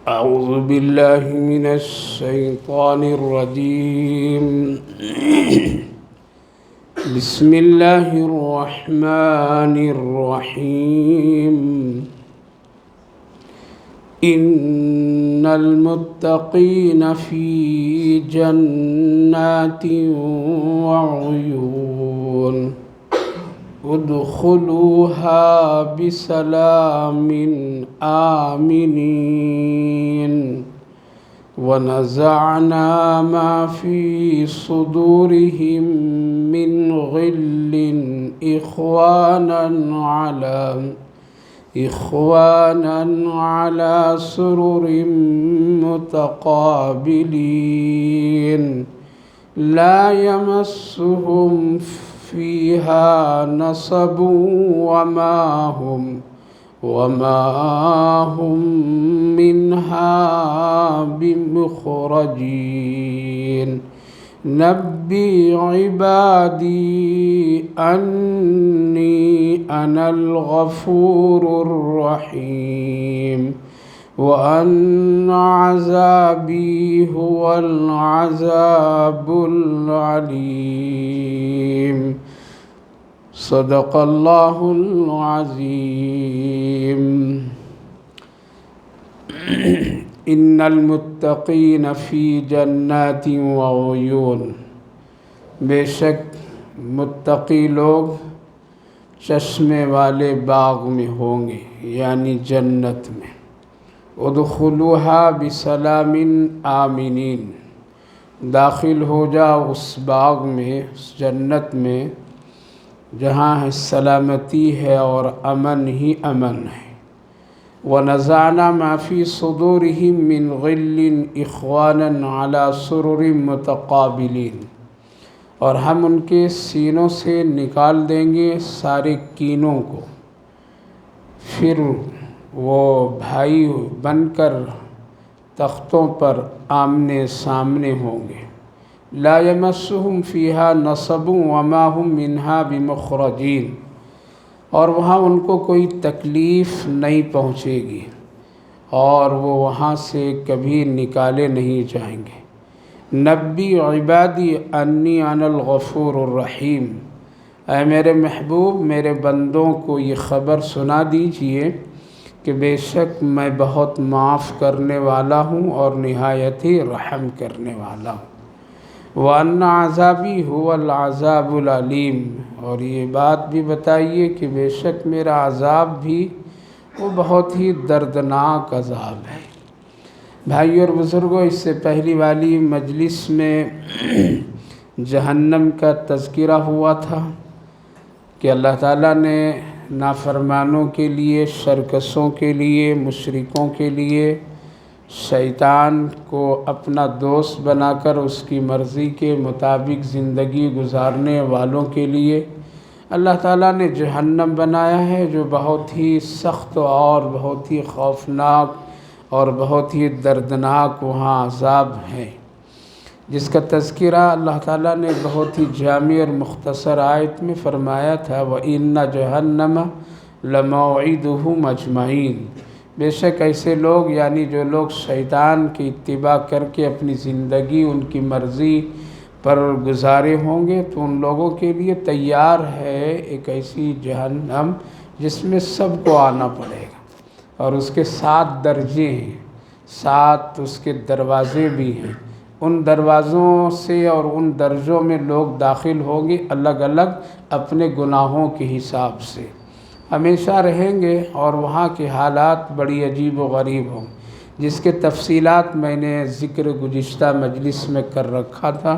اعوذ باللہ من الشیطان الرجیم بسم اللہ الرحمن الرحیم ان المتقین فی جنات وعیون ادخلوها بسلام آمنین ونزعنا ما في صدورهم من غل إخوانا على سرر متقابلين لا يمسهم فيها نصب وما هم منها بمخرجين نبي عبادي أني أنا الغفور الرحيم وأن عذابي هو العذاب العليم صدق اللہ العظیم۔ ان المتقین فی جنات وعیون، بے شک متقی لوگ چشمے والے باغ میں ہوں گے، یعنی جنت میں۔ ادخلوها بسلام آمنین، داخل ہو جاؤ اس باغ میں، اس جنت میں جہاں سلامتی ہے اور امن ہی امن ہے۔ وَنَزَعْنَا مَا فِي صُدُورِهِم مِّن غِلٍّ إِخْوَانًا عَلَى سُرُرٍ مُتَقَابِلِينَ، اور ہم ان کے سینوں سے نکال دیں گے سارے کینوں کو، پھر وہ بھائی بن کر تختوں پر آمنے سامنے ہوں گے۔ لا يمسهم فيها نصب وما هم منها بمخرجین، اور وہاں ان کو کوئی تکلیف نہیں پہنچے گی اور وہ وہاں سے کبھی نکالے نہیں جائیں گے۔ نبی عبادی انی انا الغفور الرحیم، اے میرے محبوب میرے بندوں کو یہ خبر سنا دیجئے کہ بے شک میں بہت معاف کرنے والا ہوں اور نہایت ہی رحم کرنے والا ہوں۔ وَأَنَّ عَذَابِي هُوَ الْعَذَابُ الْعَلِيمُ، اور یہ بات بھی بتائیے کہ بے شک میرا عذاب بھی وہ بہت ہی دردناک عذاب ہے۔ بھائیو اور بزرگوں، اس سے پہلی والی مجلس میں جہنم کا تذکرہ ہوا تھا کہ اللہ تعالیٰ نے نافرمانوں کے لیے، شرکسوں کے لیے، مشرکوں کے لیے، شیطان کو اپنا دوست بنا کر اس کی مرضی کے مطابق زندگی گزارنے والوں کے لیے اللہ تعالیٰ نے جہنم بنایا ہے، جو بہت ہی سخت اور بہت ہی خوفناک اور بہت ہی دردناک وہاں عذاب ہے، جس کا تذکرہ اللہ تعالیٰ نے بہت ہی جامع اور مختصر آیت میں فرمایا تھا وَإِنَّ جَهَنَّمَ لَمَوْعِدُهُمْ أَجْمَعِينَ، بے شک ایسے لوگ، یعنی جو لوگ شیطان کی اتباع کر کے اپنی زندگی ان کی مرضی پر گزارے ہوں گے، تو ان لوگوں کے لیے تیار ہے ایک ایسی جہنم جس میں سب کو آنا پڑے گا، اور اس کے 7 درجے ہیں، 7 اس کے دروازے بھی ہیں۔ ان دروازوں سے اور ان درجوں میں لوگ داخل ہوں گے الگ الگ اپنے گناہوں کے حساب سے، ہمیشہ رہیں گے، اور وہاں کے حالات بڑی عجیب و غریب ہوں، جس کے تفصیلات میں نے ذکر گزشتہ مجلس میں کر رکھا تھا۔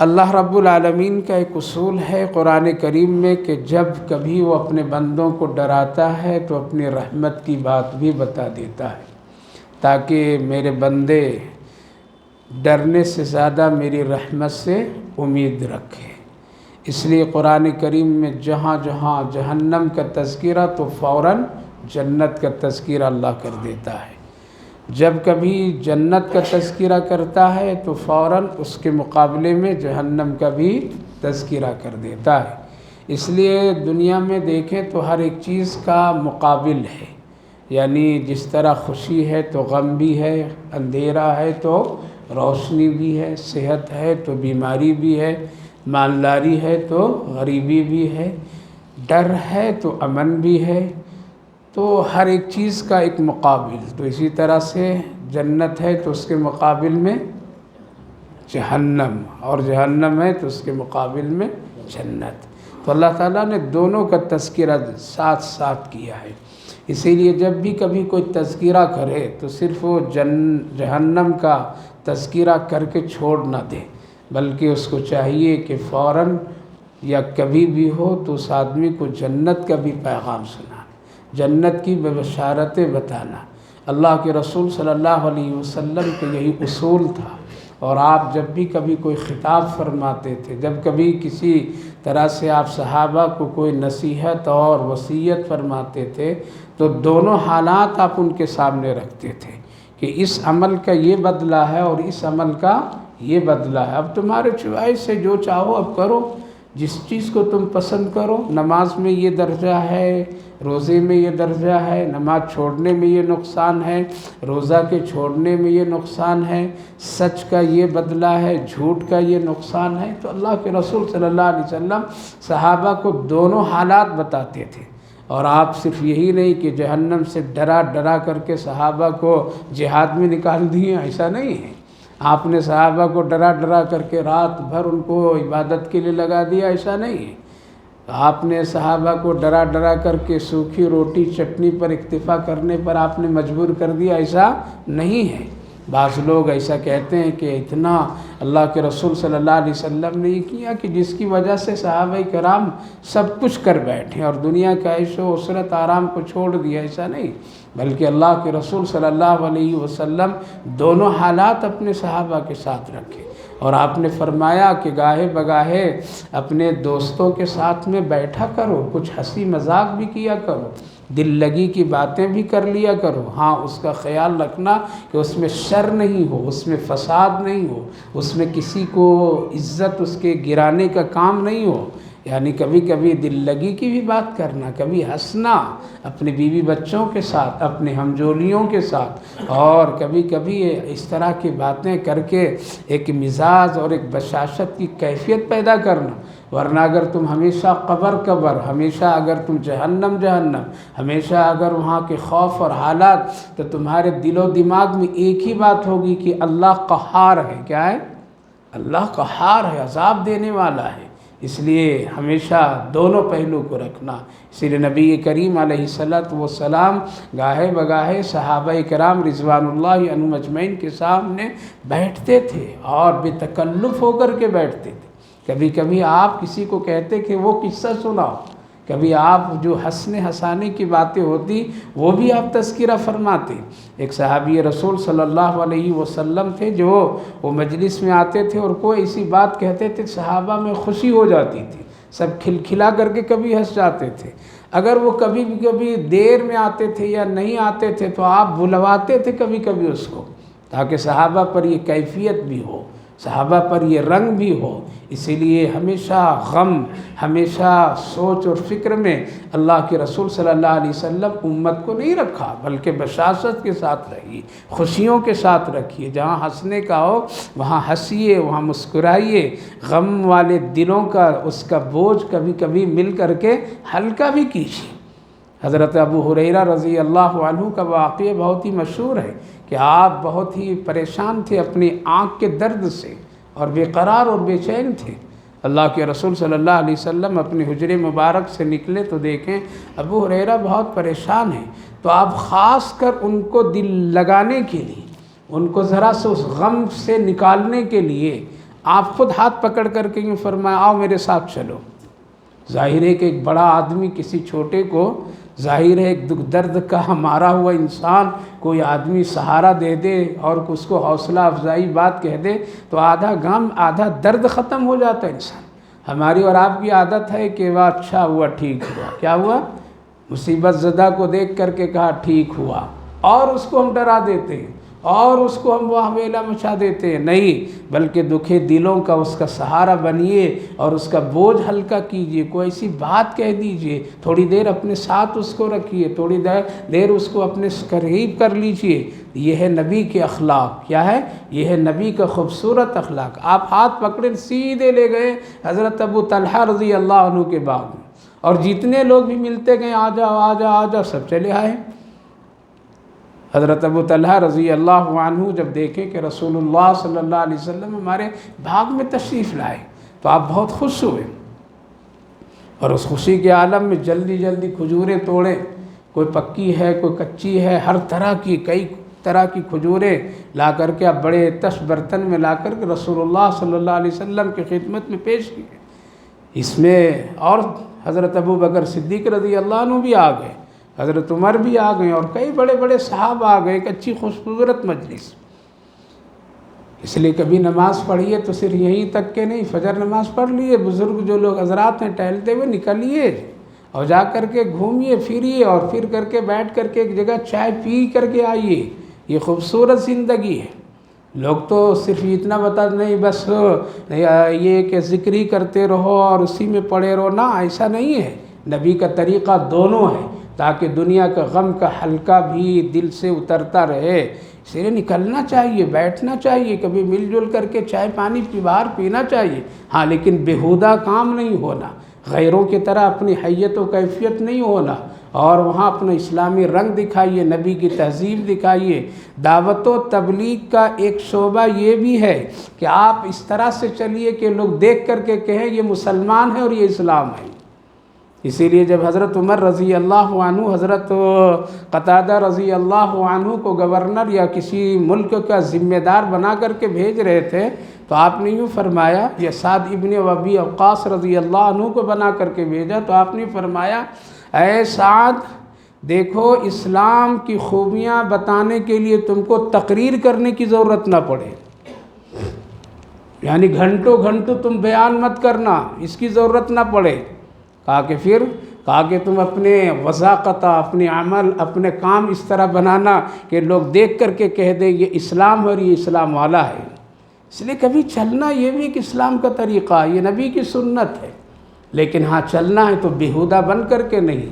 اللہ رب العالمین کا ایک اصول ہے قرآن کریم میں کہ جب کبھی وہ اپنے بندوں کو ڈراتا ہے تو اپنی رحمت کی بات بھی بتا دیتا ہے، تاکہ میرے بندے ڈرنے سے زیادہ میری رحمت سے امید رکھے۔ اس لیے قرآن کریم میں جہاں جہاں جہنم کا تذکرہ تو فوراً جنت کا تذکرہ اللہ کر دیتا ہے۔ جب کبھی جنت کا تذکرہ کرتا ہے تو فوراً اس کے مقابلے میں جہنم کا بھی تذکرہ کر دیتا ہے۔ اس لیے دنیا میں دیکھیں تو ہر ایک چیز کا مقابل ہے، یعنی جس طرح خوشی ہے تو غم بھی ہے، اندھیرا ہے تو روشنی بھی ہے، صحت ہے تو بیماری بھی ہے، مالداری ہے تو غریبی بھی ہے، ڈر ہے تو امن بھی ہے، تو ہر ایک چیز کا ایک مقابل۔ تو اسی طرح سے جنت ہے تو اس کے مقابل میں جہنم، اور جہنم ہے تو اس کے مقابل میں جنت۔ تو اللہ تعالیٰ نے دونوں کا تذکرہ ساتھ ساتھ کیا ہے۔ اسی لیے جب بھی کبھی کوئی تذکرہ کرے تو صرف وہ جہنم کا تذکرہ کر کے چھوڑ نہ دے، بلکہ اس کو چاہیے کہ فوراً یا کبھی بھی ہو تو اس آدمی کو جنت کا بھی پیغام سنانا، جنت کی بشارتیں بتانا۔ اللہ کے رسول صلی اللہ علیہ وسلم کا یہی اصول تھا، اور آپ جب بھی کبھی کوئی خطاب فرماتے تھے، جب کبھی کسی طرح سے آپ صحابہ کو کوئی نصیحت اور وصیت فرماتے تھے تو دونوں حالات آپ ان کے سامنے رکھتے تھے کہ اس عمل کا یہ بدلہ ہے اور اس عمل کا یہ بدلہ ہے، اب تمہارے چوائس سے جو چاہو اب کرو، جس چیز کو تم پسند کرو۔ نماز میں یہ درجہ ہے، روزے میں یہ درجہ ہے، نماز چھوڑنے میں یہ نقصان ہے، روزہ کے چھوڑنے میں یہ نقصان ہے، سچ کا یہ بدلہ ہے، جھوٹ کا یہ نقصان ہے۔ تو اللہ کے رسول صلی اللہ علیہ وسلم صحابہ کو دونوں حالات بتاتے تھے، اور آپ صرف یہی نہیں کہ جہنم سے ڈرا ڈرا کر کے صحابہ کو جہاد میں نکال دیے، ایسا نہیں ہے۔ آپ نے صحابہ کو ڈرا ڈرا کر کے رات بھر ان کو عبادت کے لیے لگا دیا، ایسا نہیں ہے۔ آپ نے صحابہ کو ڈرا ڈرا کر کے سوکھی روٹی چٹنی پر اکتفا کرنے پر آپ نے مجبور کر دیا، ایسا نہیں ہے۔ بعض لوگ ایسا کہتے ہیں کہ اتنا اللہ کے رسول صلی اللہ علیہ وسلم نے یہ کیا کہ جس کی وجہ سے صحابہ کرام سب کچھ کر بیٹھے اور دنیا کا عیش و عشرت آرام کو چھوڑ دیا، ایسا نہیں، بلکہ اللہ کے رسول صلی اللہ علیہ وسلم دونوں حالات اپنے صحابہ کے ساتھ رکھے، اور آپ نے فرمایا کہ گاہے بگاہے اپنے دوستوں کے ساتھ میں بیٹھا کرو، کچھ ہنسی مذاق بھی کیا کرو، دل لگی کی باتیں بھی کر لیا کرو، ہاں اس کا خیال رکھنا کہ اس میں شر نہیں ہو، اس میں فساد نہیں ہو، اس میں کسی کو عزت اس کے گرانے کا کام نہیں ہو، یعنی کبھی کبھی دل لگی کی بھی بات کرنا، کبھی ہنسنا اپنے بیوی بچوں کے ساتھ، اپنے ہمجولیوں کے ساتھ، اور کبھی کبھی اس طرح کی باتیں کر کے ایک مزاج اور ایک بشاشت کی کیفیت پیدا کرنا۔ ورنہ اگر تم ہمیشہ قبر ہمیشہ اگر تم جہنم ہمیشہ اگر وہاں کے خوف اور حالات، تو تمہارے دل و دماغ میں ایک ہی بات ہوگی کہ اللہ قہار ہے۔ کیا ہے؟ اللہ قہار ہے، عذاب دینے والا ہے۔ اس لیے ہمیشہ دونوں پہلو کو رکھنا۔ اسی لیے نبی کریم علیہ السلام گاہے بگاہے صحابہ کرام رضوان اللہ عنہم اجمعین کے سامنے بیٹھتے تھے، اور بے تکلف ہو کر کے بیٹھتے تھے۔ کبھی کبھی آپ کسی کو کہتے کہ وہ قصہ سناؤ، کبھی آپ جو ہنسانے کی باتیں ہوتی وہ بھی آپ تذکرہ فرماتے۔ ایک صحابی رسول صلی اللہ علیہ وسلم تھے جو وہ مجلس میں آتے تھے اور کوئی ایسی بات کہتے تھے، صحابہ میں خوشی ہو جاتی تھی، سب کھلکھلا کر کے کبھی ہنس جاتے تھے۔ اگر وہ کبھی دیر میں آتے تھے یا نہیں آتے تھے تو آپ بلواتے تھے کبھی کبھی اس کو، تاکہ صحابہ پر یہ کیفیت بھی ہو، صحابہ پر یہ رنگ بھی ہو۔ اسی لیے ہمیشہ غم، ہمیشہ سوچ اور فکر میں اللہ کے رسول صلی اللہ علیہ وسلم امت کو نہیں رکھا، بلکہ بشاشت کے ساتھ رہیے، خوشیوں کے ساتھ رکھیے۔ جہاں ہنسنے کا ہو وہاں ہنسیے، وہاں مسکرائیے، غم والے دلوں کا اس کا بوجھ کبھی کبھی مل کر کے ہلکا بھی کیجیے۔ حضرت ابو ہریرہ رضی اللہ عنہ کا واقعہ بہت ہی مشہور ہے کہ آپ بہت ہی پریشان تھے اپنی آنکھ کے درد سے، اور بے قرار اور بے چین تھے۔ اللہ کے رسول صلی اللہ علیہ وسلم اپنے حجرے مبارک سے نکلے تو دیکھیں ابو ہریرہ بہت پریشان ہیں، تو آپ خاص کر ان کو دل لگانے کے لیے، ان کو ذرا سے اس غم سے نکالنے کے لیے آپ خود ہاتھ پکڑ کر کے یوں فرمایا، آؤ میرے ساتھ چلو۔ ظاہر ہے کہ ایک بڑا آدمی کسی چھوٹے کو، ظاہر ہے ایک دکھ درد کا مارا ہوا انسان کوئی آدمی سہارا دے دے اور اس کو حوصلہ افزائی بات کہہ دے تو آدھا غم آدھا درد ختم ہو جاتا ہے انسان۔ ہماری اور آپ کی عادت ہے کہ وہ اچھا ہوا، ٹھیک ہوا، کیا ہوا؟ مصیبت زدہ کو دیکھ کر کے کہا ٹھیک ہوا، اور اس کو ہم ڈرا دیتے ہیں اور اس کو ہم واہ ویلا مچا دیتے ہیں، نہیں، بلکہ دکھے دلوں کا اس کا سہارا بنیے اور اس کا بوجھ ہلکا کیجیے، کوئی ایسی بات کہہ دیجیے، تھوڑی دیر اپنے ساتھ اس کو رکھیے، تھوڑی دیر اس کو اپنے قریب کر لیجیے۔ یہ ہے نبی کے اخلاق، کیا ہے؟ یہ ہے نبی کا خوبصورت اخلاق۔ آپ ہاتھ پکڑے سیدھے لے گئے حضرت ابو طلحہ رضی اللہ عنہ کے باغ میں، اور جتنے لوگ بھی ملتے گئے آ جاؤ آ جاؤ آ جاؤ، سب چلے آئے۔ حضرت ابو طلحہ رضی اللہ عنہ جب دیکھیں کہ رسول اللہ صلی اللہ علیہ وسلم ہمارے باغ میں تشریف لائے تو آپ بہت خوش ہوئے، اور اس خوشی کے عالم میں جلدی جلدی کھجوریں توڑیں، کوئی پکی ہے کوئی کچی ہے، ہر طرح کی کئی طرح کی کھجوریں لا کر کے آپ بڑے تش برتن میں لا کر کے رسول اللہ صلی اللہ علیہ وسلم کی خدمت میں پیش کیے۔ اس میں اور حضرت ابو بکر صدیق رضی اللہ عنہ بھی آ گئے، حضرت عمر بھی آ گئے، اور کئی بڑے بڑے صحابہ آ گئے، ایک اچھی خوبصورت مجلس۔ اس لیے کبھی نماز پڑھیے تو صرف یہیں تک کہ نہیں، فجر نماز پڑھ لیے، بزرگ جو لوگ حضرات ہیں ٹہلتے ہوئے نکلیے اور جا کر کے گھومیے پھریے، اور پھر کر کے بیٹھ کر کے ایک جگہ چائے پی کر کے آئیے۔ یہ خوبصورت زندگی ہے۔ لوگ تو صرف اتنا بتا نہیں بس یہ کہ ذکر ہی کرتے رہو اور اسی میں پڑے رہو، نہ، ایسا نہیں ہے۔ نبی کا طریقہ دونوں ہے، تاکہ دنیا کا غم کا حلقہ بھی دل سے اترتا رہے، اس لیے نکلنا چاہیے، بیٹھنا چاہیے، کبھی مل جل کر کے چائے پانی باہر پینا چاہیے، ہاں، لیکن بیہودہ کام نہیں ہونا، غیروں کی طرح اپنی حیت و کیفیت نہیں ہونا، اور وہاں اپنا اسلامی رنگ دکھائیے، نبی کی تہذیب دکھائیے۔ دعوت و تبلیغ کا ایک شعبہ یہ بھی ہے کہ آپ اس طرح سے چلیے کہ لوگ دیکھ کر کے کہیں یہ مسلمان ہے اور یہ اسلام ہے۔ اسی لیے جب حضرت عمر رضی اللہ عنہ حضرت قتادہ رضی اللہ عنہ کو گورنر یا کسی ملک کا ذمہ دار بنا کر کے بھیج رہے تھے تو آپ نے یوں فرمایا، یا سعد ابن ابی وقاص رضی اللہ عنہ کو بنا کر کے بھیجا تو آپ نے فرمایا، اے سعد، دیکھو اسلام کی خوبیاں بتانے کے لیے تم کو تقریر کرنے کی ضرورت نہ پڑے، یعنی گھنٹوں گھنٹوں تم بیان مت کرنا، اس کی ضرورت نہ پڑے۔ کہا کہ تم اپنے وضاقتہ، اپنے عمل، اپنے کام اس طرح بنانا کہ لوگ دیکھ کر کے کہہ دیں یہ اسلام اور یہ اسلام والا ہے۔ اس لیے کبھی چلنا یہ بھی ایک اسلام کا طریقہ ہے، یہ نبی کی سنت ہے، لیکن ہاں چلنا ہے تو بیہودہ بن کر کے نہیں،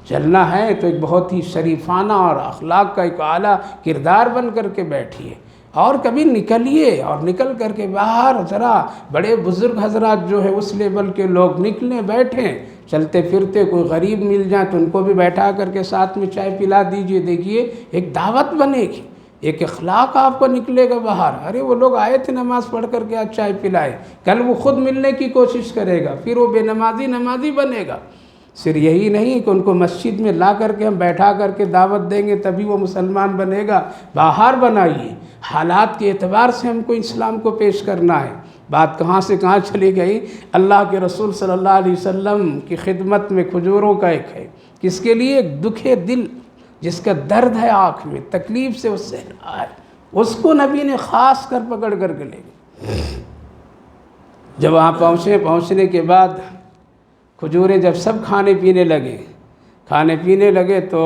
چلنا ہے تو ایک بہت ہی شریفانہ اور اخلاق کا ایک اعلیٰ کردار بن کر کے بیٹھیے، اور کبھی نکلیے اور نکل کر کے باہر ذرا بڑے بزرگ حضرات جو ہے اس لیول کے لوگ نکلیں، بیٹھیں، چلتے پھرتے کوئی غریب مل جائیں تو ان کو بھی بیٹھا کر کے ساتھ میں چائے پلا دیجئے، دیکھیے ایک دعوت بنے گی، ایک اخلاق آپ کو نکلے گا باہر۔ ارے وہ لوگ آئے تھے نماز پڑھ کر کے آج چائے پلائے، کل وہ خود ملنے کی کوشش کرے گا، پھر وہ بے نمازی بنے گا۔ صرف یہی نہیں کہ ان کو مسجد میں لا کر کے ہم بیٹھا کر کے دعوت دیں گے تبھی وہ مسلمان بنے گا، باہر بنائیے، حالات کے اعتبار سے ہم کو اسلام کو پیش کرنا ہے۔ بات کہاں سے کہاں چلی گئی، اللہ کے رسول صلی اللہ علیہ وسلم کی خدمت میں کھجوروں کا ایک ہے، کس کے لیے؟ ایک دکھے دل جس کا درد ہے آنکھ میں، تکلیف سے اس سے ہے، اس کو نبی نے خاص کر پکڑ کر کے لے گئے۔ جب وہاں پہنچنے کے بعد کھجوریں جب سب کھانے پینے لگے تو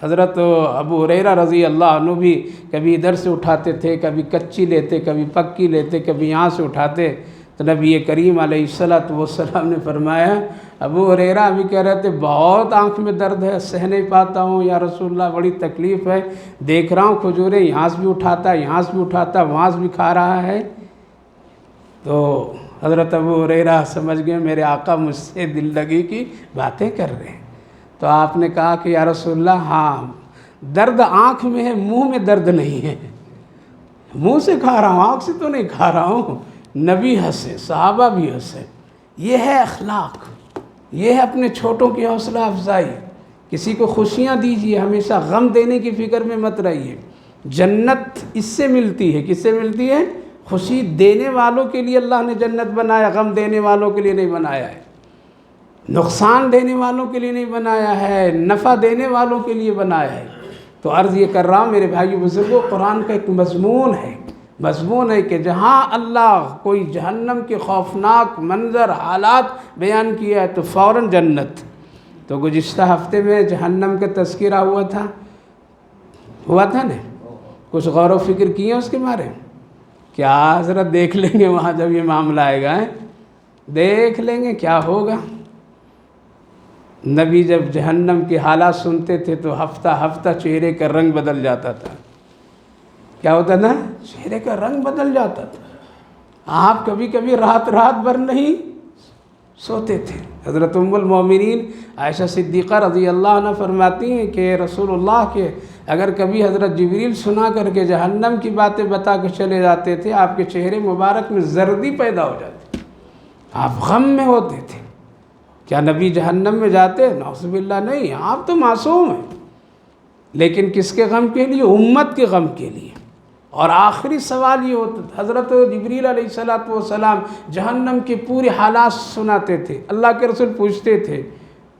حضرت ابو ہریرہ رضی اللہ عنہ بھی کبھی ادھر سے اٹھاتے تھے، کبھی کچی لیتے، کبھی پکی لیتے، کبھی یہاں سے اٹھاتے، تو نبی کریم علیہ السلام نے فرمایا، ابو ہریرہ ابھی کہہ رہے تھے بہت آنکھ میں درد ہے، سہ نہیں پاتا ہوں یا رسول اللہ، بڑی تکلیف ہے، دیکھ رہا ہوں کھجوریں یہاں سے بھی اٹھاتا، یہاں سے بھی اٹھاتا، وہاں سے بھی کھا رہا ہے۔ تو حضرت ابو ہریرہ سمجھ گئے میرے آقا مجھ سے دل لگی کی باتیں کر رہے ہیں، تو آپ نے کہا کہ یا رسول اللہ، ہاں درد آنکھ میں ہے، منہ میں درد نہیں ہے، منہ سے کھا رہا ہوں، آنکھ سے تو نہیں کھا رہا ہوں۔ نبی ہنسے، صحابہ بھی ہنسے۔ یہ ہے اخلاق، یہ ہے اپنے چھوٹوں کی حوصلہ افزائی، کسی کو خوشیاں دیجیے، ہمیشہ غم دینے کی فکر میں مت رہیے۔ جنت اس سے ملتی ہے، کس سے ملتی ہے؟ خوشی دینے والوں کے لیے اللہ نے جنت بنایا، غم دینے والوں کے لیے نہیں بنایا ہے، نقصان دینے والوں کے لیے نہیں بنایا ہے، نفع دینے والوں کے لیے بنایا ہے۔ تو عرض یہ کر رہا ہوں میرے بھائی بزرگوں، قرآن کا ایک مضمون ہے کہ جہاں اللہ کوئی جہنم کے خوفناک منظر حالات بیان کیا ہے تو فوراً جنت۔ تو گزشتہ ہفتے میں جہنم کا تذکرہ ہوا تھا، ہوا تھا نا؟ کچھ غور و فکر کیے اس کے بارے میں؟ کیا حضرت دیکھ لیں گے وہاں جب یہ معاملہ آئے گا، دیکھ لیں گے کیا ہوگا۔ نبی جب جہنم کے حالات سنتے تھے تو ہفتہ ہفتہ چہرے کا رنگ بدل جاتا تھا۔ کیا ہوتا تھا؟ چہرے کا رنگ بدل جاتا تھا۔ آپ کبھی کبھی رات بھر نہیں سوتے تھے۔ حضرت ام المومنین عائشہ صدیقہ رضی اللہ عنہ فرماتی ہیں کہ رسول اللہ کے اگر کبھی حضرت جبریل سنا کر کے جہنم کی باتیں بتا کے چلے جاتے تھے، آپ کے چہرے مبارک میں زردی پیدا ہو جاتی، آپ غم میں ہوتے تھے۔ کیا نبی جہنم میں جاتے؟ نعوذ باللہ نہیں، آپ تو معصوم ہیں، لیکن کس کے غم کے لیے؟ امت کے غم کے لیے۔ اور آخری سوال یہ ہوتا تھا، حضرت جبریل علیہ السلام جہنم کے پورے حالات سناتے تھے، اللہ کے رسول پوچھتے تھے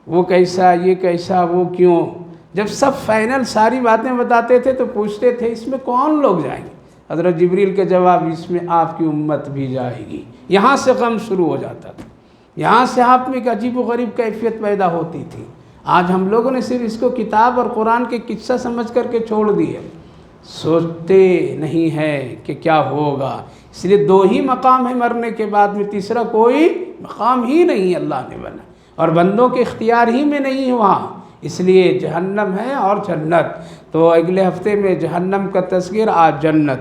وہ کیسا، یہ کیسا، وہ کیوں؟ جب سب فائنل ساری باتیں بتاتے تھے تو پوچھتے تھے اس میں کون لوگ جائیں گے؟ حضرت جبریل کے جواب، اس میں آپ کی امت بھی جائے گی۔ یہاں سے غم شروع ہو جاتا تھا، یہاں سے آپ میں ایک عجیب و غریب کیفیت پیدا ہوتی تھی۔ آج ہم لوگوں نے صرف اس کو کتاب اور قرآن کے قصہ سمجھ کر کے چھوڑ دیے، سوچتے نہیں ہے کہ کیا ہوگا۔ اس لیے دو ہی مقام ہے مرنے کے بعد میں، تیسرا کوئی مقام ہی نہیں اللہ نے بنا، اور بندوں کے اختیار ہی میں نہیں ہے وہاں، اس لیے جہنم ہے اور جنت۔ تو اگلے ہفتے میں جہنم کا تذکر، آج جنت۔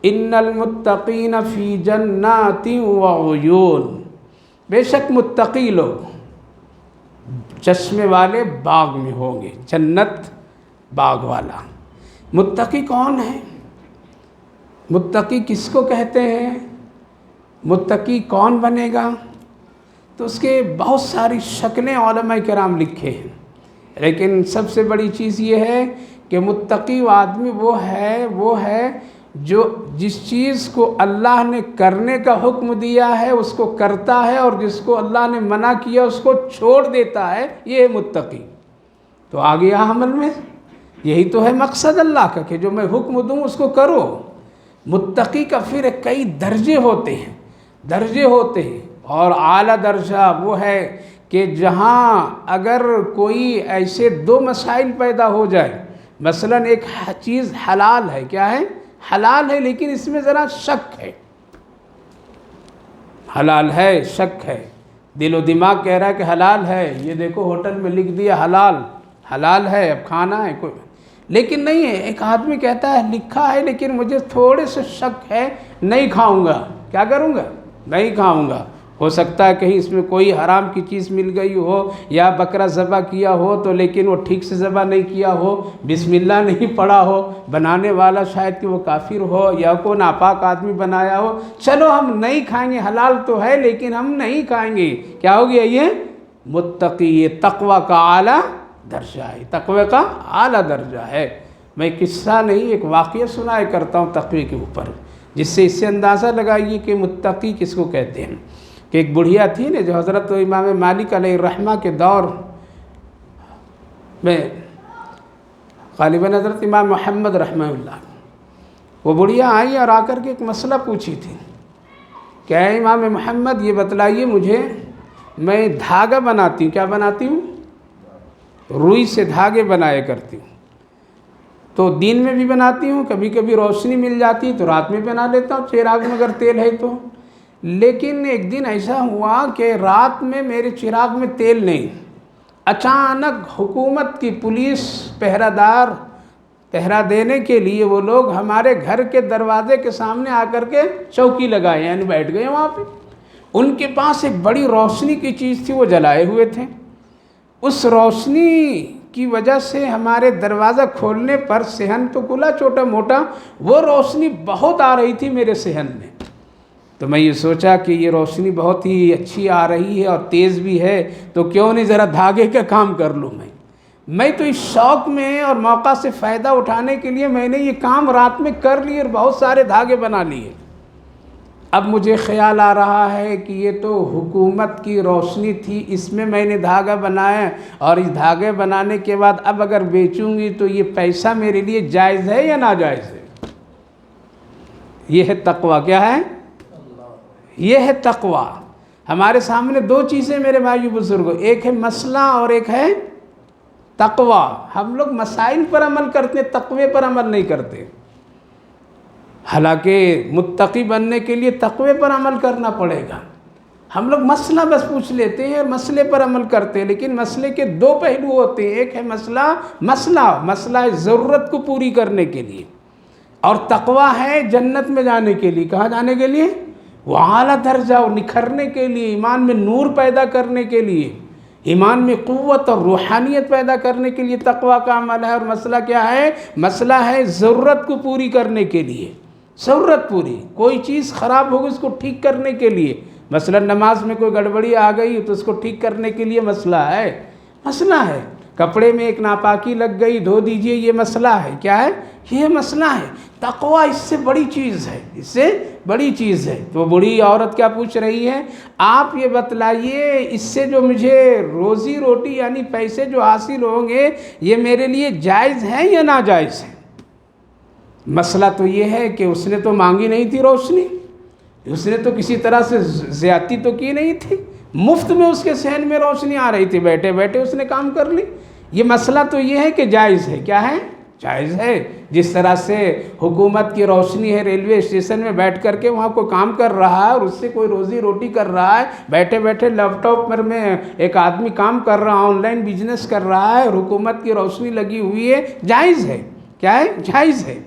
ان المتقین فی جنات وعیون، بے شک متقی لوگ چشمے والے باغ میں ہوں گے، جنت باغ والا۔ متقی کون ہے؟ متقی کس کو کہتے ہیں؟ متقی کون بنے گا؟ تو اس کے بہت ساری شکلیں علماء کرام لکھے ہیں، لیکن سب سے بڑی چیز یہ ہے کہ متقی آدمی وہ ہے جو جس چیز کو اللہ نے کرنے کا حکم دیا ہے اس کو کرتا ہے، اور جس کو اللہ نے منع کیا اس کو چھوڑ دیتا ہے، یہ ہے متقی۔ تو آ گیا عمل میں، یہی تو ہے مقصد اللہ کا کہ جو میں حکم دوں اس کو کرو۔ متقی کا پھر کئی درجے ہوتے ہیں، اور اعلیٰ درجہ وہ ہے کہ جہاں اگر کوئی ایسے دو مسائل پیدا ہو جائے، مثلا ایک چیز حلال ہے، کیا ہے؟ حلال ہے، لیکن اس میں ذرا شک ہے، حلال ہے شک ہے، دل و دماغ کہہ رہا ہے کہ حلال ہے، یہ دیکھو ہوٹل میں لکھ دیا حلال ہے، اب کھانا ہے کوئی، لیکن نہیں ہے۔ ایک آدمی کہتا ہے لکھا ہے لیکن مجھے تھوڑے سے شک ہے، نہیں کھاؤں گا، کیا کروں گا؟ نہیں کھاؤں گا۔ ہو سکتا ہے کہیں اس میں کوئی حرام کی چیز مل گئی ہو، یا بکرا ذبح کیا ہو تو لیکن وہ ٹھیک سے ذبح نہیں کیا ہو، بسم اللہ نہیں پڑھا ہو، بنانے والا شاید کہ وہ کافر ہو یا کوئی ناپاک آدمی بنایا ہو، چلو ہم نہیں کھائیں گے، حلال تو ہے لیکن ہم نہیں کھائیں گے۔ کیا ہو گیا؟ یہ متقی، یہ تقوی کا اعلیٰ درجہ ہے، تقوی کا اعلیٰ درجہ ہے۔ میں قصہ نہیں، ایک واقعہ سنایا کرتا ہوں تقوی کے اوپر، جس سے اندازہ لگائیے کہ متقی کس کو کہتے ہیں۔ کہ ایک بڑھیا تھی نا جو حضرت امام مالک علیہ الرحمہ کے دور میں، غالباً حضرت امام محمد رحمہ اللہ، وہ بڑھیا آئی اور آ کر کے ایک مسئلہ پوچھی تھی کہ اے امام محمد یہ بتلائیے مجھے، میں دھاگا بناتی ہوں، کیا بناتی ہوں؟ روئی سے دھاگے بنایا کرتی ہوں، تو دن میں بھی بناتی ہوں، کبھی کبھی روشنی مل جاتی تو رات میں بنا لیتا ہوں چراغ میں اگر تیل ہے تو، لیکن ایک دن ایسا ہوا کہ رات میں میرے چراغ میں تیل نہیں، اچانک حکومت کی پولیس پہرا دینے کے لیے وہ لوگ ہمارے گھر کے دروازے کے سامنے آ کر کے چوکی لگائے، یعنی بیٹھ گئے وہاں پہ۔ ان کے پاس ایک بڑی روشنی کی چیز تھی، وہ جلائے ہوئے تھے، اس روشنی کی وجہ سے ہمارے دروازہ کھولنے پر صحن تو کھلا چھوٹا موٹا، وہ روشنی بہت آ رہی تھی میرے صحن میں۔ تو میں یہ سوچا کہ یہ روشنی بہت ہی اچھی آ رہی ہے اور تیز بھی ہے، تو کیوں نہیں ذرا دھاگے کا کام کر لوں میں تو اس شوق میں اور موقع سے فائدہ اٹھانے کے لیے میں نے یہ کام رات میں کر لی اور بہت سارے دھاگے بنا لیے۔ اب مجھے خیال آ رہا ہے کہ یہ تو حکومت کی روشنی تھی، اس میں نے دھاگا بنایا، اور اس دھاگے بنانے کے بعد اب اگر بیچوں گی تو یہ پیسہ میرے لیے جائز ہے یا ناجائز ہے؟ یہ ہے تقوی۔ کیا ہے؟ یہ ہے تقوی۔ ہمارے سامنے دو چیزیں میرے بھائیو بزرگوں، ایک ہے مسئلہ اور ایک ہے تقوی، ہم لوگ مسائل پر عمل کرتے ہیں، تقوی پر عمل نہیں کرتے۔ حالانکہ متقی بننے کے لیے تقوی پر عمل کرنا پڑے گا۔ ہم لوگ مسئلہ بس پوچھ لیتے ہیں اور مسئلے پر عمل کرتے ہیں، لیکن مسئلے کے دو پہلو ہوتے ہیں، ایک ہے مسئلہ ہے ضرورت کو پوری کرنے کے لیے، اور تقوی ہے جنت میں جانے کے لیے۔ کہاں جانے کے لیے؟ وہ اعلیٰ درجہ اور نکھرنے کے لیے، ایمان میں نور پیدا کرنے کے لیے، ایمان میں قوت اور روحانیت پیدا کرنے کے لیے تقوی کا عمل ہے۔ اور مسئلہ کیا ہے؟ مسئلہ ہے ضرورت کو پوری کرنے کے لیے، ضرورت پوری، کوئی چیز خراب ہوگی اس کو ٹھیک کرنے کے لیے۔ مثلا نماز میں کوئی گڑبڑی آ گئی تو اس کو ٹھیک کرنے کے لیے مسئلہ ہے۔ کپڑے میں ایک ناپاکی لگ گئی، دھو دیجئے، یہ مسئلہ ہے۔ کیا ہے؟ یہ مسئلہ ہے۔ تقوی اس سے بڑی چیز ہے، اس سے بڑی چیز ہے۔ تو بوڑھی عورت کیا پوچھ رہی ہے؟ آپ یہ بتلائیے، اس سے جو مجھے روزی روٹی یعنی پیسے جو حاصل ہوں گے، یہ میرے لیے جائز ہے یا ناجائز ہے؟ مسئلہ تو یہ ہے کہ اس نے تو مانگی نہیں تھی روشنی، اس نے تو کسی طرح سے زیادتی تو کی نہیں تھی، مفت میں اس کے صحن میں روشنی آ رہی تھی، بیٹھے بیٹھے اس نے کام کر لی۔ یہ مسئلہ تو یہ ہے کہ جائز ہے۔ کیا ہے؟ جائز ہے۔ جس طرح سے حکومت کی روشنی ہے، ریلوے اسٹیشن میں بیٹھ کر کے وہاں کوئی کام کر رہا ہے اور اس سے کوئی روزی روٹی کر رہا ہے، بیٹھے بیٹھے لیپ ٹاپ پر میں ایک آدمی کام کر رہا ہے، آن لائن بزنس کر رہا ہے اور حکومت کی روشنی لگی ہوئی ہے، جائز ہے۔ کیا ہے؟ جائز ہے۔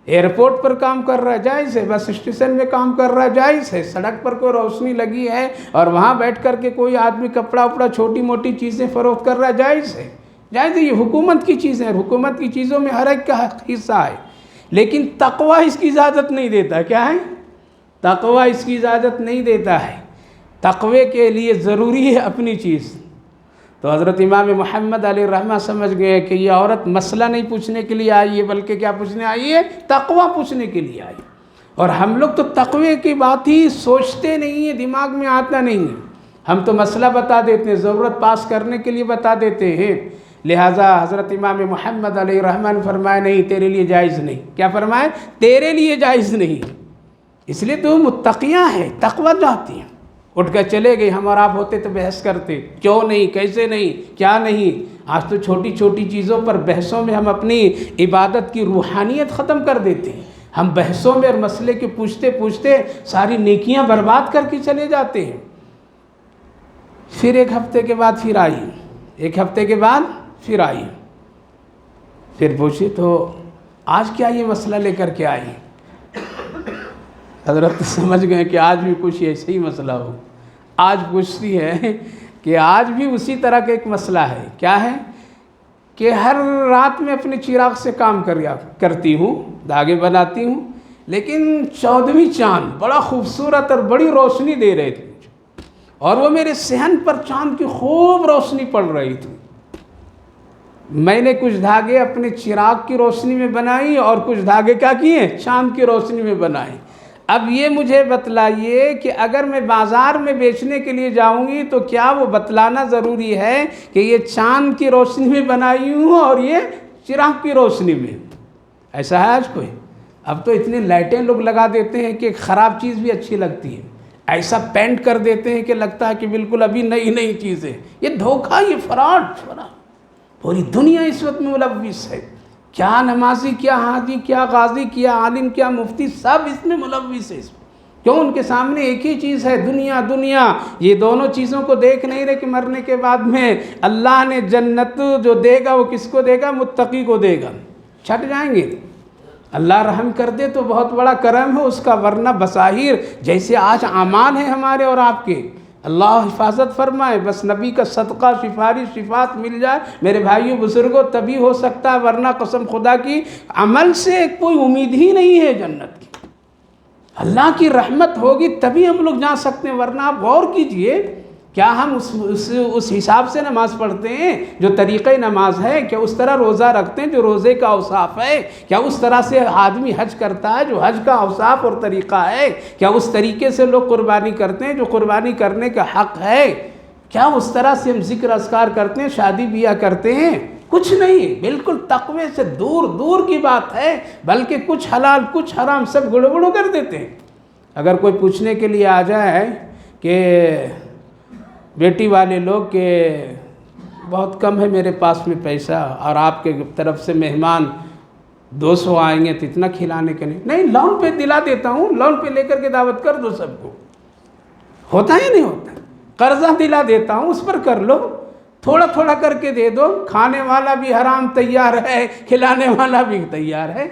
ایئرپورٹ پر کام کر رہا ہے، جائز ہے۔ بس اسٹیشن میں کام کر رہا ہے، جائز ہے۔ سڑک پر کوئی روشنی لگی ہے اور وہاں بیٹھ کر کے کوئی آدمی کپڑا اپڑا چھوٹی موٹی چیزیں فروخت کر رہا ہے، جائز ہے۔ جائز ہے، یہ حکومت کی چیزیں ہیں، حکومت کی چیزوں میں ہر ایک کا حصہ ہے، لیکن تقوی اس کی اجازت نہیں دیتا۔ کیا ہے؟ تقوی اس کی اجازت نہیں دیتا ہے۔ تقوی کے لیے ضروری ہے اپنی چیز۔ تو حضرت امام محمد علیہ الرحمہ سمجھ گئے کہ یہ عورت مسئلہ نہیں پوچھنے کے لیے آئی ہے، بلکہ کیا پوچھنے آئی ہے؟ تقوی پوچھنے کے لیے آئی۔ اور ہم لوگ تو تقوی کی بات ہی سوچتے نہیں ہیں، دماغ میں آتا نہیں ہے۔ ہم تو مسئلہ بتا دیتے ہیں، ضرورت پاس کرنے کے لیے بتا دیتے ہیں۔ لہٰذا حضرت امام محمد علیہ الرحمہ نے فرمایا نہیں، تیرے لیے جائز نہیں۔ کیا فرمایا؟ تیرے لیے جائز نہیں۔ اس لیے تو متقیاں ہیں، تقوی چاہتی ہیں۔ اٹھ کر چلے گئے، ہم اور آپ ہوتے تو بحث کرتے، کیوں نہیں، کیسے نہیں، کیا نہیں۔ آج تو چھوٹی چھوٹی چیزوں پر بحثوں میں ہم اپنی عبادت کی روحانیت ختم کر دیتے ہیں۔ ہم بحثوں میں اور مسئلے کے پوچھتے پوچھتے ساری نیکیاں برباد کر کے چلے جاتے ہیں۔ پھر ایک ہفتے کے بعد پھر آئی، پھر پوچھی تو آج کیا یہ مسئلہ لے کر کے آئی؟ حضرت سمجھ گئے کہ آج بھی کچھ ایسے ہی مسئلہ ہو۔ آج پوچھتی ہے کہ آج بھی اسی طرح کا ایک مسئلہ ہے۔ کیا ہے؟ کہ ہر رات میں اپنے چراغ سے کام کرتی ہوں، دھاگے بناتی ہوں، لیکن 14ویں چاند بڑا خوبصورت اور بڑی روشنی دے رہے تھے، اور وہ میرے صحن پر چاند کی خوب روشنی پڑ رہی تھی۔ میں نے کچھ دھاگے اپنے چراغ کی روشنی میں بنائی اور کچھ دھاگے کیا کیے؟ چاند کی روشنی میں بنائے۔ اب یہ مجھے بتلائیے کہ اگر میں بازار میں بیچنے کے لیے جاؤں گی تو کیا وہ بتلانا ضروری ہے کہ یہ چاند کی روشنی میں بنائی ہوں اور یہ چراغ کی روشنی میں؟ ایسا ہے آج کوئی؟ اب تو اتنی لائٹیں لوگ لگا دیتے ہیں کہ خراب چیز بھی اچھی لگتی ہے، ایسا پینٹ کر دیتے ہیں کہ لگتا ہے کہ بالکل ابھی نئی چیزیں۔ یہ دھوکہ، یہ فراڈ، پوری دنیا اس وقت میں ملوث ہے۔ کیا نمازی، کیا حاجی، کیا غازی، کیا عالم، کیا مفتی، سب اس میں ملوث ہے۔ کیوں؟ ان کے سامنے ایک ہی چیز ہے، دنیا۔ یہ دونوں چیزوں کو دیکھ نہیں رہے کہ مرنے کے بعد میں اللہ نے جنت جو دے گا وہ کس کو دے گا؟ متقی کو دے گا۔ چھٹ جائیں گے۔ اللہ رحم کر دے تو بہت بڑا کرم ہے اس کا، ورنہ بظاہر جیسے آج اعمال ہیں ہمارے اور آپ کے، اللہ حفاظت فرمائے، بس نبی کا صدقہ، سفارش، شفاعت مل جائے میرے بھائیوں بزرگوں، تبھی ہو سکتا ہے، ورنہ قسم خدا کی عمل سے کوئی امید ہی نہیں ہے جنت کی۔ اللہ کی رحمت ہوگی تبھی ہم لوگ جا سکتے ہیں، ورنہ آپ غور کیجئے، کیا ہم اس حساب سے نماز پڑھتے ہیں جو طریقہ نماز ہے؟ کیا اس طرح روزہ رکھتے ہیں جو روزے کا اوصاف ہے؟ کیا اس طرح سے آدمی حج کرتا ہے جو حج کا اوصاف اور طریقہ ہے؟ کیا اس طریقے سے لوگ قربانی کرتے ہیں جو قربانی کرنے کا حق ہے؟ کیا اس طرح سے ہم ذکر اذکار کرتے ہیں، شادی بیاہ کرتے ہیں؟ کچھ نہیں، بالکل تقوی سے دور کی بات ہے، بلکہ کچھ حلال کچھ حرام سب گڑبڑ کر دیتے ہیں۔ اگر کوئی پوچھنے کے لیے آ جائے کہ بیٹی والے لوگ کہ بہت کم ہے میرے پاس میں پیسہ، اور آپ کے طرف سے مہمان 200 آئیں گے تو اتنا کھلانے کے نہیں، لون پہ دلا دیتا ہوں، لون پہ لے کر کے دعوت کر دو سب کو. ہوتا ہی نہیں ہوتا. قرضہ دلا دیتا ہوں، اس پر کر لو، تھوڑا تھوڑا کر کے دے دو، کھانے والا بھی حرام تیار ہے، کھلانے والا بھی تیار ہے.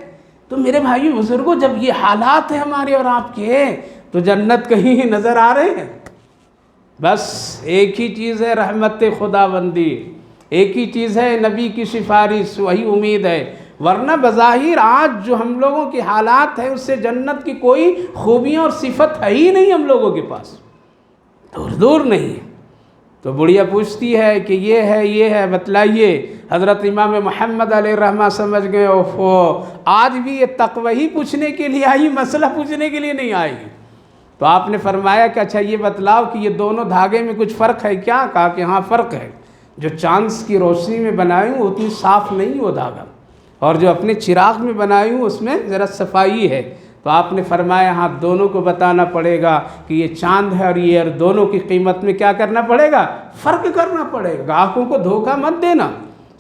تو میرے بھائی بزرگوں، جب یہ حالات ہیں ہمارے اور آپ کے، تو جنت کہیں نظر آ رہے ہیں؟ بس ایک ہی چیز ہے رحمت خداوندی، ایک ہی چیز ہے نبی کی سفارش، وہی امید ہے. ورنہ بظاہر آج جو ہم لوگوں کے حالات ہیں، اس سے جنت کی کوئی خوبیاں اور صفت ہے ہی نہیں ہم لوگوں کے پاس، دور دور نہیں. تو بڑھیا پوچھتی ہے کہ یہ ہے بتلائیے. حضرت امام محمد علیہ الرحمہ سمجھ گئے، اوفو آج بھی یہ تقوی ہی پوچھنے کے لیے آئی، مسئلہ پوچھنے کے لیے نہیں آئی. تو آپ نے فرمایا کہ اچھا یہ بتلاؤ کہ یہ دونوں دھاگے میں کچھ فرق ہے کیا؟ کہا کہ ہاں فرق ہے. جو چاند کی روشنی میں بنائی ہوں اتنی صاف نہیں وہ دھاگا، اور جو اپنے چراغ میں بنائی ہوں اس میں ذرا صفائی ہے. تو آپ نے فرمایا ہاں دونوں کو بتانا پڑے گا کہ یہ چاند ہے اور یہ، اور دونوں کی قیمت میں کیا کرنا پڑے گا؟ فرق کرنا پڑے گا. آنکھوں کو دھوکہ مت دینا،